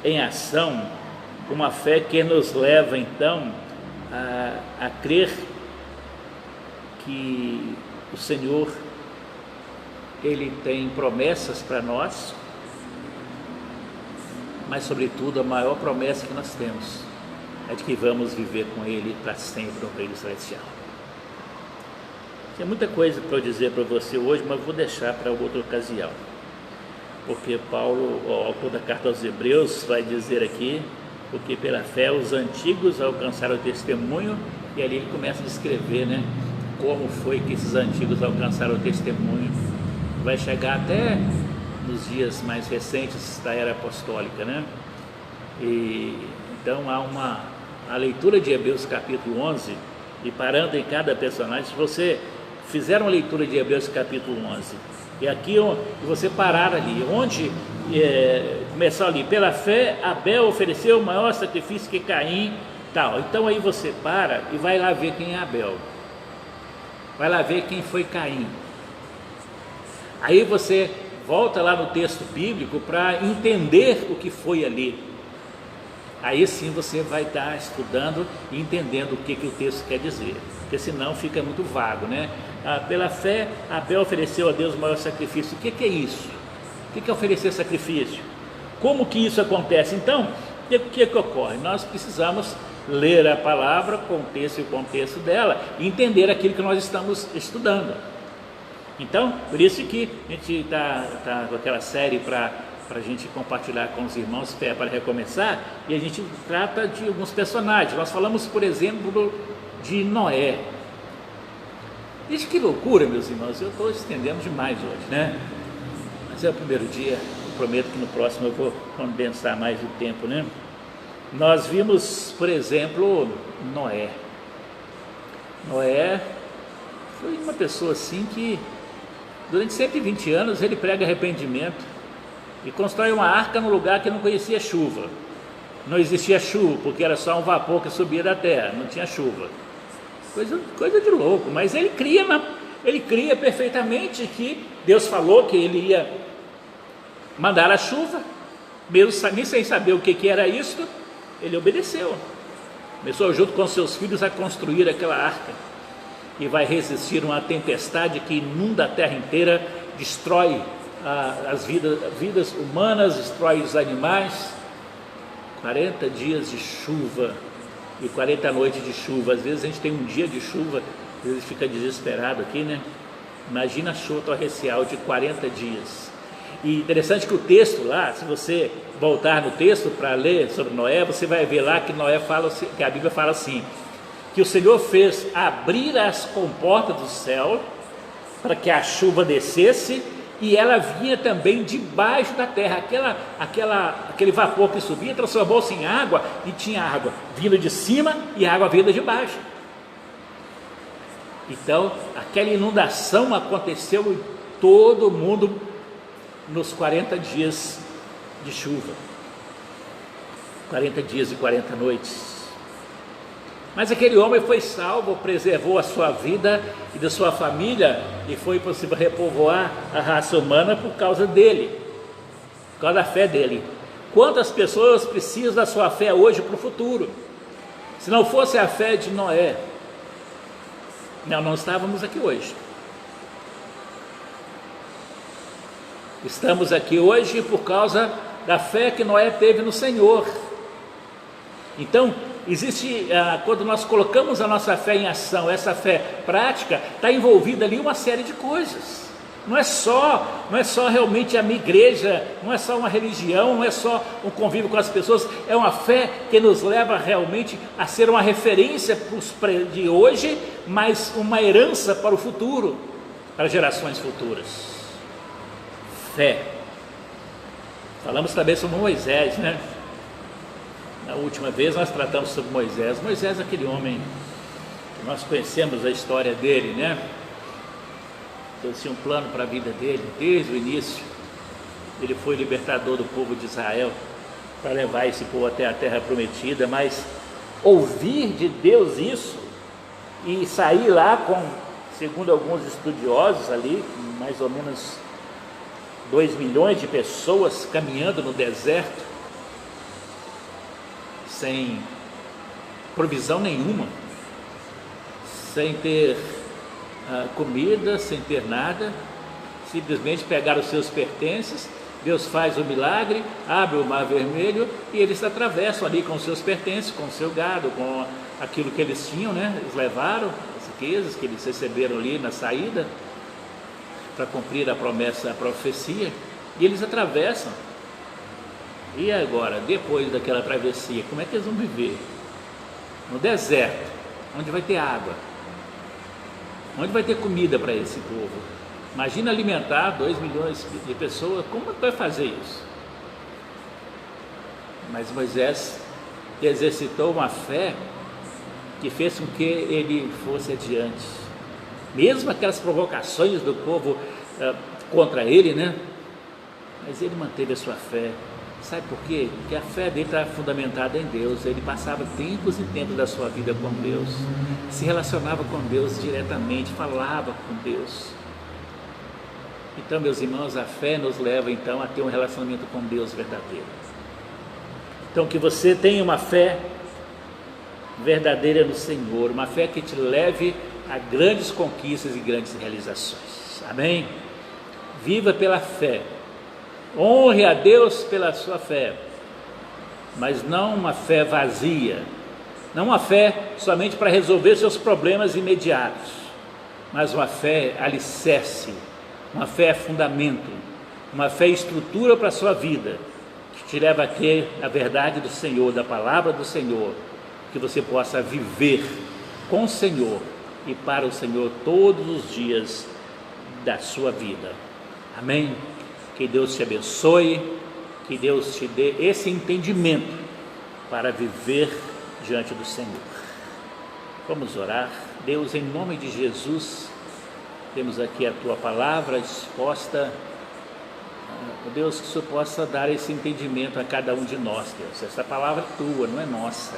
em ação, uma fé que nos leva então a crer que o Senhor, Ele tem promessas para nós, mas sobretudo a maior promessa que nós temos é de que vamos viver com Ele para sempre no reino celestial. Tem muita coisa para eu dizer para você hoje, mas vou deixar para outra ocasião, porque Paulo, o autor da carta aos Hebreus, vai dizer aqui: porque pela fé os antigos alcançaram o testemunho, e ali ele começa a descrever, né, como foi que esses antigos alcançaram o testemunho. Vai chegar até nos dias mais recentes da era apostólica, né? E então há a leitura de Hebreus capítulo 11, e parando em cada personagem, se você fizer uma leitura de Hebreus capítulo 11, e aqui você parar ali, onde começar ali, pela fé Abel ofereceu maior sacrifício que Caim, tal. Então aí você para e vai lá ver quem é Abel, vai lá ver quem foi Caim. Aí você volta lá no texto bíblico para entender o que foi ali. Aí sim você vai estar estudando e entendendo o que o texto quer dizer, porque senão fica muito vago, né? Pela fé Abel ofereceu a Deus o maior sacrifício. O que é isso? O que é oferecer sacrifício? Como que isso acontece? Então, o que ocorre? Nós precisamos ler a palavra, o contexto dela, e entender aquilo que nós estamos estudando. Então, por isso que a gente está com aquela série para a gente compartilhar com os irmãos, Fé para Recomeçar, e a gente trata de alguns personagens. Nós falamos, por exemplo, de Noé. Isso, que loucura, meus irmãos, eu estou estendendo demais hoje, né? Mas é o primeiro dia, eu prometo que no próximo eu vou condensar mais o tempo, né? Nós vimos, por exemplo, Noé. Noé foi uma pessoa assim que durante 120 anos ele prega arrependimento e constrói uma arca no lugar que não conhecia chuva. Não existia chuva, porque era só um vapor que subia da terra, não tinha chuva. Coisa de louco, mas ele cria perfeitamente que Deus falou que ele ia mandar a chuva, mesmo nem sem saber o que era isso, ele obedeceu. Começou junto com seus filhos a construir aquela arca, e vai resistir uma tempestade que inunda a terra inteira, destrói as vidas humanas, destrói os animais, 40 dias de chuva e 40 noites de chuva. Às vezes a gente tem um dia de chuva, às vezes fica desesperado aqui, né? Imagina a chuva torrencial de 40 dias. E interessante que o texto lá, se você voltar no texto para ler sobre Noé, você vai ver lá que Noé fala, que a Bíblia fala assim, que o Senhor fez abrir as comportas do céu para que a chuva descesse e ela vinha também debaixo da terra. Aquele vapor que subia transformou-se em água e tinha água vindo de cima e água vinda de baixo. Então, aquela inundação aconteceu em todo mundo nos 40 dias de chuva. 40 dias e 40 noites. Mas aquele homem foi salvo, preservou a sua vida e da sua família, e foi possível repovoar a raça humana por causa dele, por causa da fé dele. Quantas pessoas precisam da sua fé hoje para o futuro? Se não fosse a fé de Noé, não estávamos aqui hoje. Estamos aqui hoje por causa da fé que Noé teve no Senhor. Então, existe, quando nós colocamos a nossa fé em ação, essa fé prática, está envolvida ali uma série de coisas. Não é só realmente a minha igreja, não é só uma religião, não é só um convívio com as pessoas, é uma fé que nos leva realmente a ser uma referência de hoje, mas uma herança para o futuro, para gerações futuras. Fé. Falamos também sobre Moisés, né? Na última vez nós tratamos sobre Moisés. Moisés é aquele homem que nós conhecemos a história dele, né? Deus tinha um plano para a vida dele desde o início. Ele foi libertador do povo de Israel para levar esse povo até a terra prometida, mas ouvir de Deus isso e sair lá com, segundo alguns estudiosos ali, mais ou menos 2 milhões de pessoas caminhando no deserto, sem provisão nenhuma, sem ter comida, sem ter nada, simplesmente pegar os seus pertences. Deus faz o milagre, abre o mar vermelho e eles atravessam ali com os seus pertences, com o seu gado, com aquilo que eles tinham, né? Eles levaram as riquezas que eles receberam ali na saída para cumprir a promessa, a profecia, e eles atravessam. E agora, depois daquela travessia, como é que eles vão viver? No deserto, onde vai ter água, onde vai ter comida para esse povo. Imagina alimentar 2 milhões de pessoas, como vai fazer isso? Mas Moisés exercitou uma fé que fez com que ele fosse adiante. Mesmo aquelas provocações do povo contra ele, né? Mas ele manteve a sua fé. Sabe por quê? Porque a fé dele está fundamentada em Deus. Ele passava tempos e tempos da sua vida com Deus, se relacionava com Deus diretamente, falava com Deus. Então, meus irmãos, a fé nos leva então a ter um relacionamento com Deus verdadeiro. Então, que você tenha uma fé verdadeira no Senhor, uma fé que te leve a grandes conquistas e grandes realizações. Amém? Viva pela fé. Honre a Deus pela sua fé, mas não uma fé vazia, não uma fé somente para resolver seus problemas imediatos, mas uma fé alicerce, uma fé fundamento, uma fé estrutura para a sua vida, que te leva a ter a verdade do Senhor, da palavra do Senhor, que você possa viver com o Senhor e para o Senhor todos os dias da sua vida. Amém? Que Deus te abençoe, que Deus te dê esse entendimento para viver diante do Senhor. Vamos orar. Deus, em nome de Jesus, temos aqui a Tua palavra disposta. Deus, que o Senhor possa dar esse entendimento a cada um de nós, Deus. Essa palavra é Tua, não é nossa.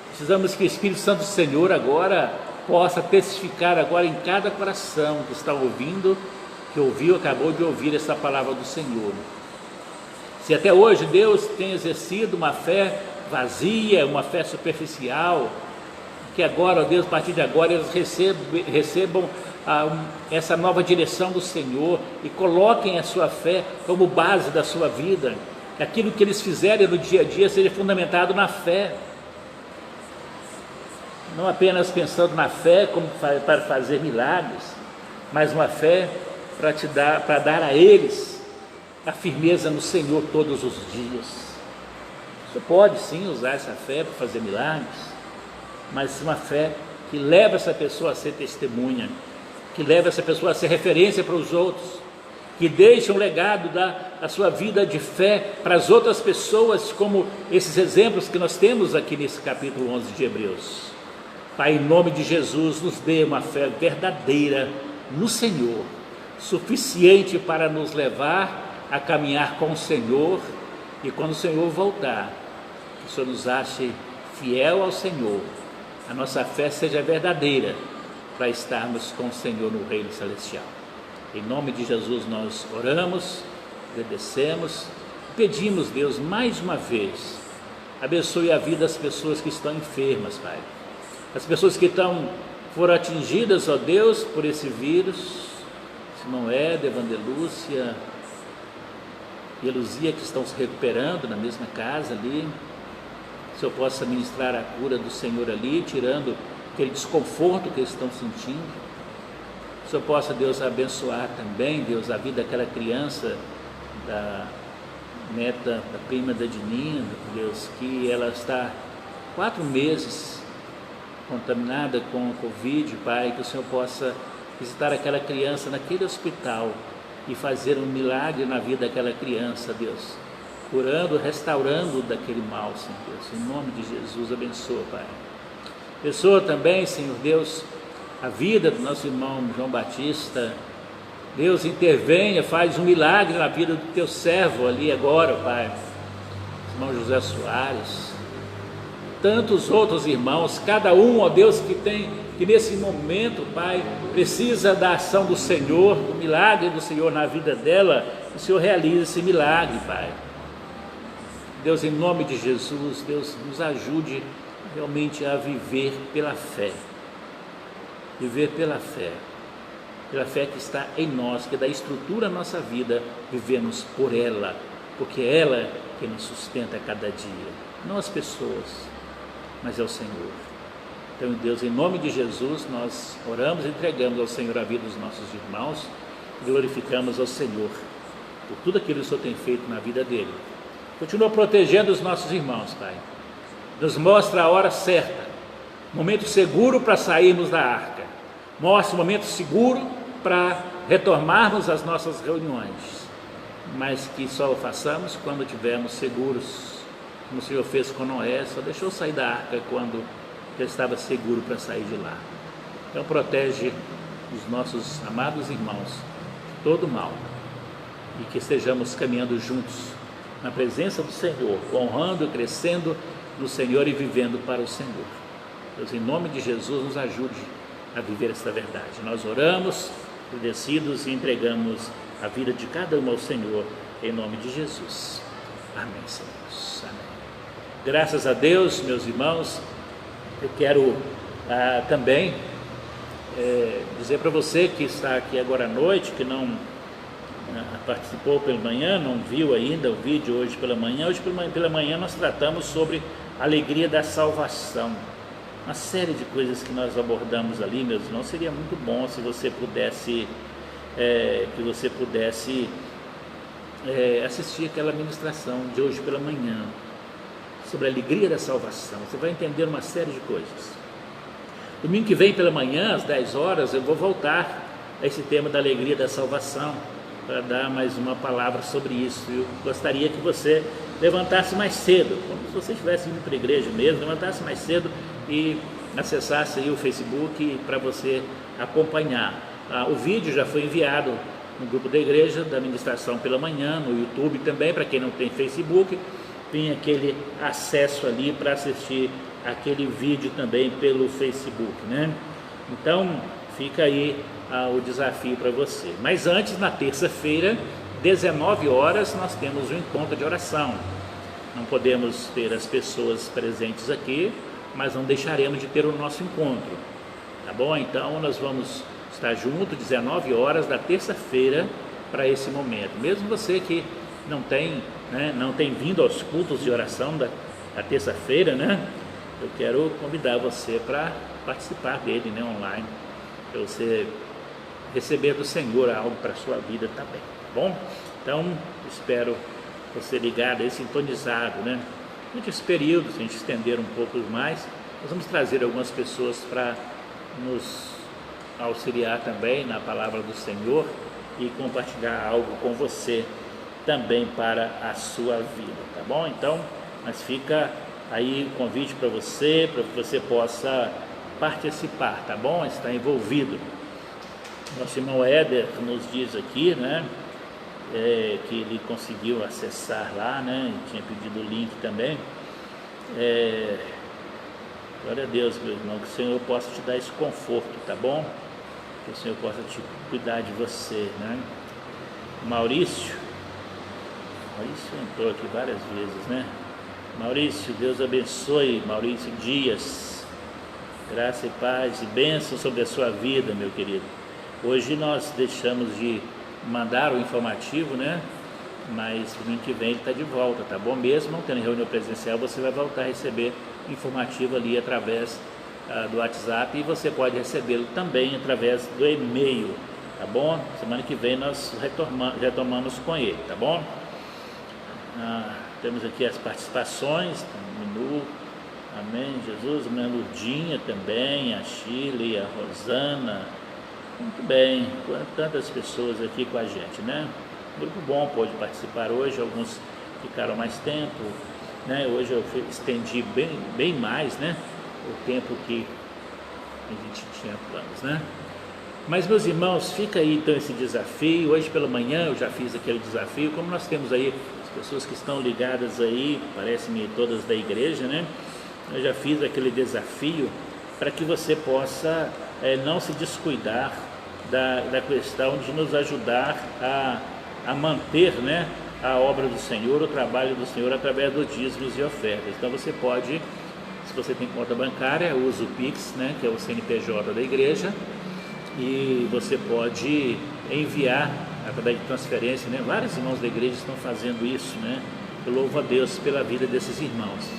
Precisamos que o Espírito Santo do Senhor agora possa testificar agora em cada coração que está ouvindo, que ouviu, acabou de ouvir essa palavra do Senhor. Se até hoje Deus tem exercido uma fé vazia, uma fé superficial, que agora, ó Deus, a partir de agora eles recebam essa nova direção do Senhor e coloquem a sua fé como base da sua vida, que aquilo que eles fizerem no dia a dia seja fundamentado na fé. Não apenas pensando na fé como para fazer milagres, mas uma fé para dar a eles a firmeza no Senhor todos os dias. Você pode sim usar essa fé para fazer milagres, mas uma fé que leva essa pessoa a ser testemunha, que leva essa pessoa a ser referência para os outros, que deixa um legado da sua vida de fé para as outras pessoas, como esses exemplos que nós temos aqui nesse capítulo 11 de Hebreus. Pai, em nome de Jesus, nos dê uma fé verdadeira no Senhor, suficiente para nos levar a caminhar com o Senhor, e quando o Senhor voltar, que o Senhor nos ache fiel ao Senhor, a nossa fé seja verdadeira para estarmos com o Senhor no reino celestial. Em nome de Jesus nós oramos, agradecemos, pedimos, Deus, mais uma vez, abençoe a vida das pessoas que estão enfermas, Pai. As pessoas que foram atingidas, ó Deus, por esse vírus, se não é, de Evandelúcia e Eluzia, que estão se recuperando na mesma casa ali, se eu possa ministrar a cura do Senhor ali, tirando aquele desconforto que eles estão sentindo. Se eu possa, Deus, abençoar também, Deus, a vida daquela criança, da neta, da prima da Dininha, Deus, que ela está 4 meses contaminada com o Covid, Pai, que o Senhor possa visitar aquela criança naquele hospital e fazer um milagre na vida daquela criança, Deus, curando, restaurando daquele mal, Senhor Deus, em nome de Jesus, abençoa, Pai. Abençoa também, Senhor Deus, a vida do nosso irmão João Batista. Deus, intervenha, faz um milagre na vida do teu servo ali agora, Pai, irmão José Soares, tantos outros irmãos, cada um, ó Deus, que nesse momento, Pai, precisa da ação do Senhor, do milagre do Senhor na vida dela, que o Senhor realize esse milagre, Pai. Deus, em nome de Jesus, Deus, nos ajude realmente a viver pela fé, pela fé que está em nós, que dá estrutura à nossa vida, vivemos por ela, porque é ela que nos sustenta a cada dia, não as pessoas, mas é o Senhor. Então, Deus, em nome de Jesus, nós oramos e entregamos ao Senhor a vida dos nossos irmãos, glorificamos ao Senhor por tudo aquilo que o Senhor tem feito na vida dele. Continua protegendo os nossos irmãos, Pai. Nos mostra a hora certa, momento seguro para sairmos da arca. Mostra o momento seguro para retornarmos às nossas reuniões, mas que só o façamos quando estivermos seguros, como o Senhor fez com Noé, só deixou sair da arca quando ele estava seguro para sair de lá. Então protege os nossos amados irmãos de todo mal, e que estejamos caminhando juntos na presença do Senhor, honrando, crescendo no Senhor e vivendo para o Senhor. Deus, em nome de Jesus, nos ajude a viver esta verdade. Nós oramos, agradecidos, e entregamos a vida de cada um ao Senhor, em nome de Jesus. Amém, Senhor. Amém. Graças a Deus, meus irmãos, eu quero também dizer para você que está aqui agora à noite, que não participou pela manhã, não viu ainda o vídeo hoje pela manhã. Hoje pela manhã nós tratamos sobre a alegria da salvação. Uma série de coisas que nós abordamos ali, meus irmãos. Seria muito bom se você pudesse, assistir aquela ministração de hoje pela manhã, sobre a alegria da salvação. Você vai entender uma série de coisas. Domingo que vem pela manhã, às 10 horas, eu vou voltar a esse tema da alegria da salvação, para dar mais uma palavra sobre isso. Eu gostaria que você levantasse mais cedo, como se você estivesse indo para a igreja mesmo, levantasse mais cedo e acessasse aí o Facebook para você acompanhar. O vídeo já foi enviado no grupo da igreja, da ministração pela manhã, no YouTube também, para quem não tem Facebook, tem aquele acesso ali para assistir aquele vídeo também pelo Facebook, né? Então, fica aí o desafio para você. Mas antes, na terça-feira, 19 horas, nós temos um encontro de oração. Não podemos ter as pessoas presentes aqui, mas não deixaremos de ter o nosso encontro, tá bom? Então, nós vamos estar juntos, 19 horas da terça-feira, para esse momento. Mesmo você que não tem vindo aos cultos de oração da terça-feira, né? Eu quero convidar você para participar dele, né, online, para você receber do Senhor algo para a sua vida também, tá bom? Então, espero você ligado aí, sintonizado, né? Durante esse período, se a gente estender um pouco mais, nós vamos trazer algumas pessoas para nos auxiliar também na palavra do Senhor e compartilhar algo com você também para a sua vida, tá bom? Então, mas fica aí o convite para que você possa participar, tá bom? Estar envolvido. Nosso irmão Éder nos diz aqui, né, que ele conseguiu acessar lá, né, e tinha pedido o link também. Glória a Deus, meu irmão, que o Senhor possa te dar esse conforto, tá bom? Que o Senhor possa te cuidar de você, né? Maurício entrou aqui várias vezes, né? Maurício, Deus abençoe, Maurício Dias, graça e paz e bênção sobre a sua vida, meu querido. Hoje nós deixamos de mandar o informativo, né? Mas no domingo que vem ele está de volta, tá bom? Mesmo não tendo reunião presencial, você vai voltar a receber informativo ali através do WhatsApp e você pode recebê-lo também através do e-mail, tá bom? Semana que vem nós retomamos com ele, tá bom? Temos aqui as participações, Minu, amém, Jesus, a minha Lurdinha também, a Chile, a Rosana, muito bem, tantas pessoas aqui com a gente, né? Grupo bom pôde participar hoje, alguns ficaram mais tempo, né? Hoje eu estendi bem mais, né? O tempo que a gente tinha planos, né? Mas, meus irmãos, fica aí então esse desafio. Hoje pela manhã eu já fiz aquele desafio, como nós temos aí as pessoas que estão ligadas aí, parece-me todas da igreja, né? Eu já fiz aquele desafio para que você possa não se descuidar da questão de nos ajudar a manter, né, a obra do Senhor, o trabalho do Senhor através dos dízimos e ofertas. Então você pode, se você tem conta bancária, usa o Pix, né, que é o CNPJ da igreja, e você pode enviar através de transferência, né? Vários irmãos da igreja estão fazendo isso, né? Eu louvo a Deus pela vida desses irmãos,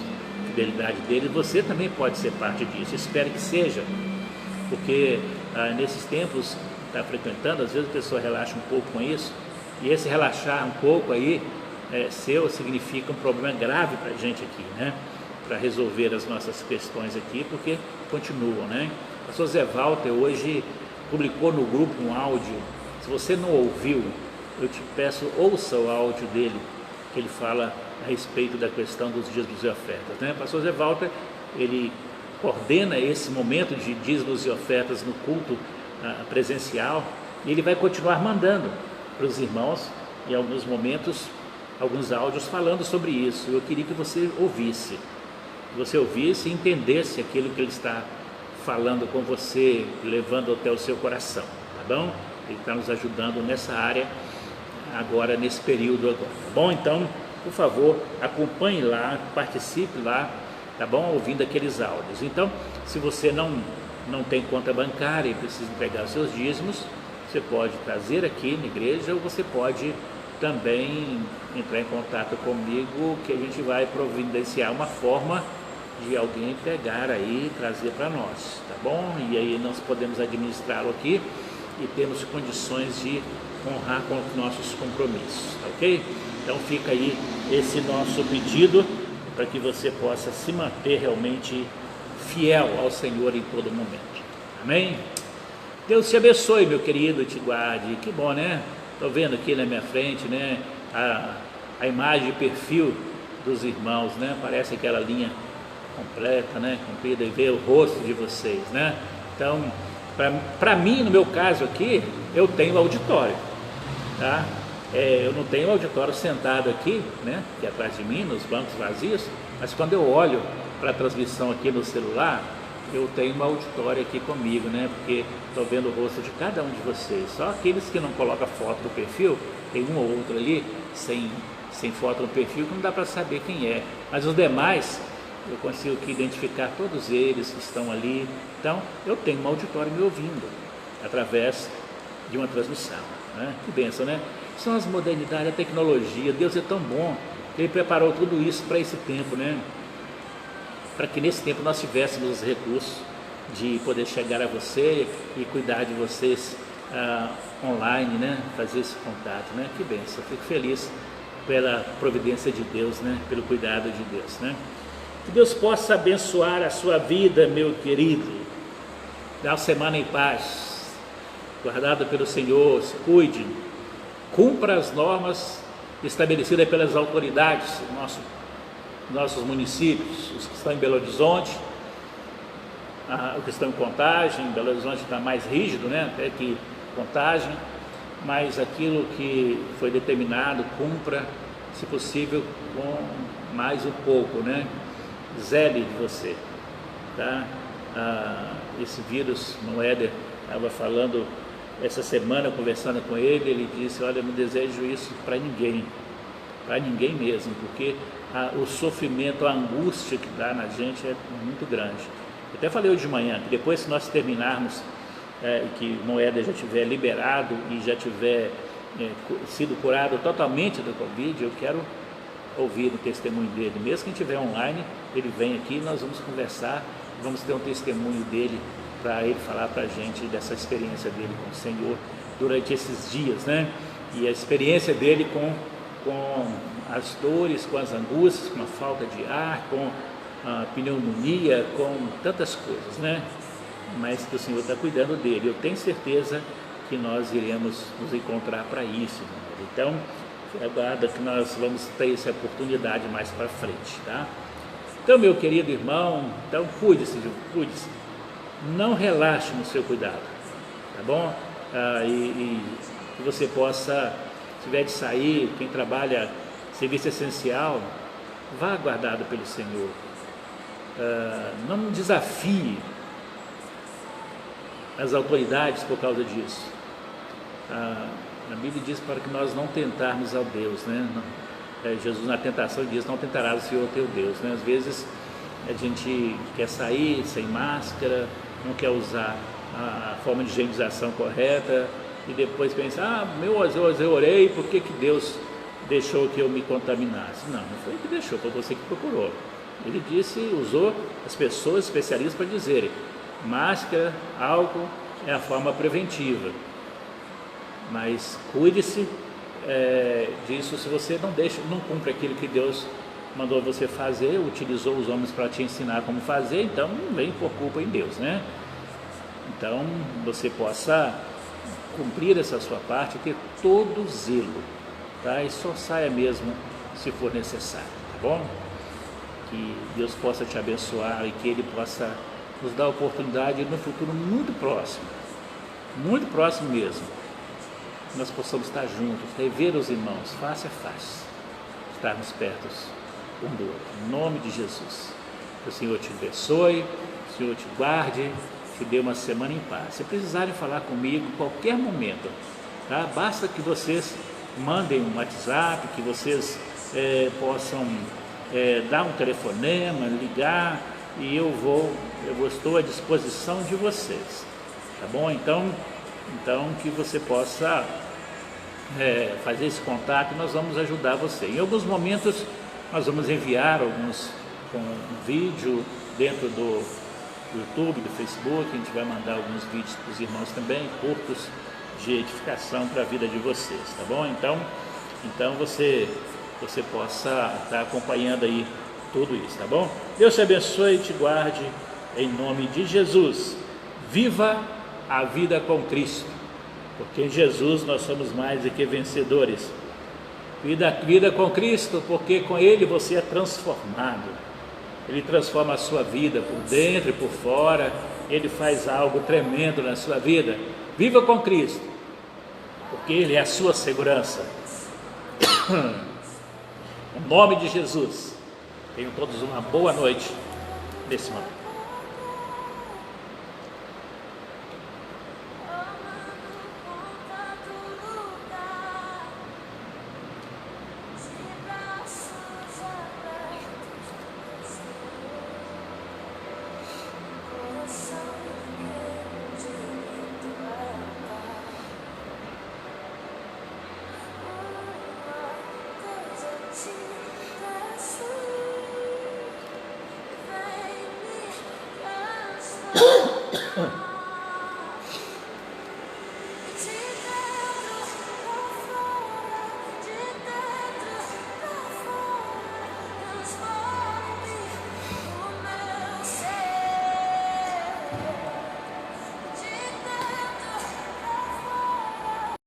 a fidelidade deles. Você também pode ser parte disso, espero que seja, porque nesses tempos está frequentando, às vezes a pessoa relaxa um pouco com isso, e esse relaxar um pouco aí seu significa um problema grave para a gente aqui, né? Para resolver as nossas questões aqui, porque continuam, né? O pastor Zé Walter hoje publicou no grupo um áudio. Se você não ouviu, eu te peço, ouça o áudio dele, que ele fala a respeito da questão dos dízimos e ofertas, né? O pastor Zé Walter, ele coordena esse momento de dízimos e ofertas no culto presencial, e ele vai continuar mandando para os irmãos, em alguns momentos, alguns áudios falando sobre isso. Eu queria que você ouvisse e entendesse aquilo que ele está falando com você, levando até o seu coração, tá bom? Ele está nos ajudando nessa área agora, nesse período agora, tá bom? Então, por favor, acompanhe lá, participe lá, tá bom? Ouvindo aqueles áudios. Então, se você não tem conta bancária e precisa entregar os seus dízimos, você pode trazer aqui na igreja, ou você pode também entrar em contato comigo, que a gente vai providenciar uma forma de alguém pegar aí e trazer para nós, tá bom? E aí nós podemos administrá-lo aqui e temos condições de honrar com os nossos compromissos, tá ok? Então fica aí esse nosso pedido para que você possa se manter realmente fiel ao Senhor em todo momento, amém? Deus te abençoe, meu querido, te guarde. Que bom, né? Estou vendo aqui na minha frente, né, a imagem de perfil dos irmãos, né? Parece aquela linha completa, né, comprida, e ver o rosto de vocês, né? Então, para mim, no meu caso aqui, eu tenho auditório, tá? Eu não tenho auditório sentado aqui, né, aqui atrás de mim, nos bancos vazios, mas quando eu olho para a transmissão aqui no celular, eu tenho uma auditório aqui comigo, né? Porque estou vendo o rosto de cada um de vocês. Só aqueles que não colocam foto do perfil, tem um ou outro ali sem foto no perfil, que não dá para saber quem é. Mas os demais, eu consigo aqui identificar todos eles que estão ali. Então, eu tenho um auditório me ouvindo através de uma transmissão, né? Que bênção, né? São as modernidades, a tecnologia. Deus é tão bom, Ele preparou tudo isso para esse tempo, né? Para que nesse tempo nós tivéssemos os recursos de poder chegar a você e cuidar de vocês online, né? Fazer esse contato, né? Que bênção, fico feliz pela providência de Deus, né? Pelo cuidado de Deus, né? Que Deus possa abençoar a sua vida, meu querido. Dá uma semana em paz, guardado pelo Senhor, se cuide, cumpra as normas estabelecidas pelas autoridades dos nossos municípios, os que estão em Belo Horizonte, os que estão em Contagem. Belo Horizonte está mais rígido, né? Até que Contagem, mas aquilo que foi determinado, cumpra, se possível, com mais um pouco, né? Zele de você, tá? Esse vírus, o Éder estava falando essa semana, conversando com ele, ele disse, olha, eu não desejo isso para ninguém mesmo, porque o sofrimento, a angústia que dá na gente é muito grande. Eu até falei hoje de manhã, que depois que nós terminarmos, que o Éder já tiver liberado e já tiver sido curado totalmente da Covid, eu quero ouvir o testemunho dele, mesmo que estiver online, ele vem aqui, nós vamos conversar, vamos ter um testemunho dele para ele falar para a gente dessa experiência dele com o Senhor durante esses dias, né? E a experiência dele com as dores, com as angústias, com a falta de ar, com a pneumonia, com tantas coisas, né? Mas que o Senhor está cuidando dele. Eu tenho certeza que nós iremos nos encontrar para isso, né? Então, aguarda que nós vamos ter essa oportunidade mais para frente, tá? Então, meu querido irmão, então cuide-se, não relaxe no seu cuidado, tá bom? E que você possa, se tiver de sair, quem trabalha serviço essencial, vá guardado pelo Senhor, não desafie as autoridades por causa disso. A Bíblia diz para que nós não tentarmos ao Deus, né? Jesus na tentação diz, não tentarás o Senhor teu Deus, né? Às vezes a gente quer sair sem máscara, não quer usar a forma de higienização correta e depois pensa, eu orei, por que Deus deixou que eu me contaminasse? Não foi ele que deixou, foi você que procurou. Ele disse, usou as pessoas especialistas para dizerem, máscara, álcool é a forma preventiva. Mas cuide-se disso. Se você não cumpre aquilo que Deus mandou você fazer, utilizou os homens para te ensinar como fazer, então não vem por culpa em Deus, né? Então você possa cumprir essa sua parte, ter todo zelo, tá? E só saia mesmo se for necessário, tá bom? Que Deus possa te abençoar e que Ele possa nos dar a oportunidade no futuro muito próximo mesmo, nós possamos estar juntos, rever os irmãos face a face, estarmos perto um do outro, em nome de Jesus. Que o Senhor te abençoe, o Senhor te guarde, te dê uma semana em paz. Se precisarem falar comigo em qualquer momento, tá? Basta que vocês mandem um WhatsApp, que vocês possam dar um telefonema, ligar, e eu estou à disposição de vocês, tá bom? Então que você possa fazer esse contato, nós vamos ajudar você. Em alguns momentos nós vamos enviar alguns com um vídeo dentro do YouTube, do Facebook, a gente vai mandar alguns vídeos para os irmãos também, curtos, de edificação para a vida de vocês, tá bom? Então você possa estar acompanhando aí tudo isso, tá bom? Deus te abençoe e te guarde, em nome de Jesus. Viva a vida com Cristo, porque em Jesus nós somos mais do que vencedores. Vida com Cristo, porque com Ele você é transformado. Ele transforma a sua vida por dentro e por fora. Ele faz algo tremendo na sua vida. Viva com Cristo, porque Ele é a sua segurança. Em nome de Jesus, tenham todos uma boa noite nesse momento.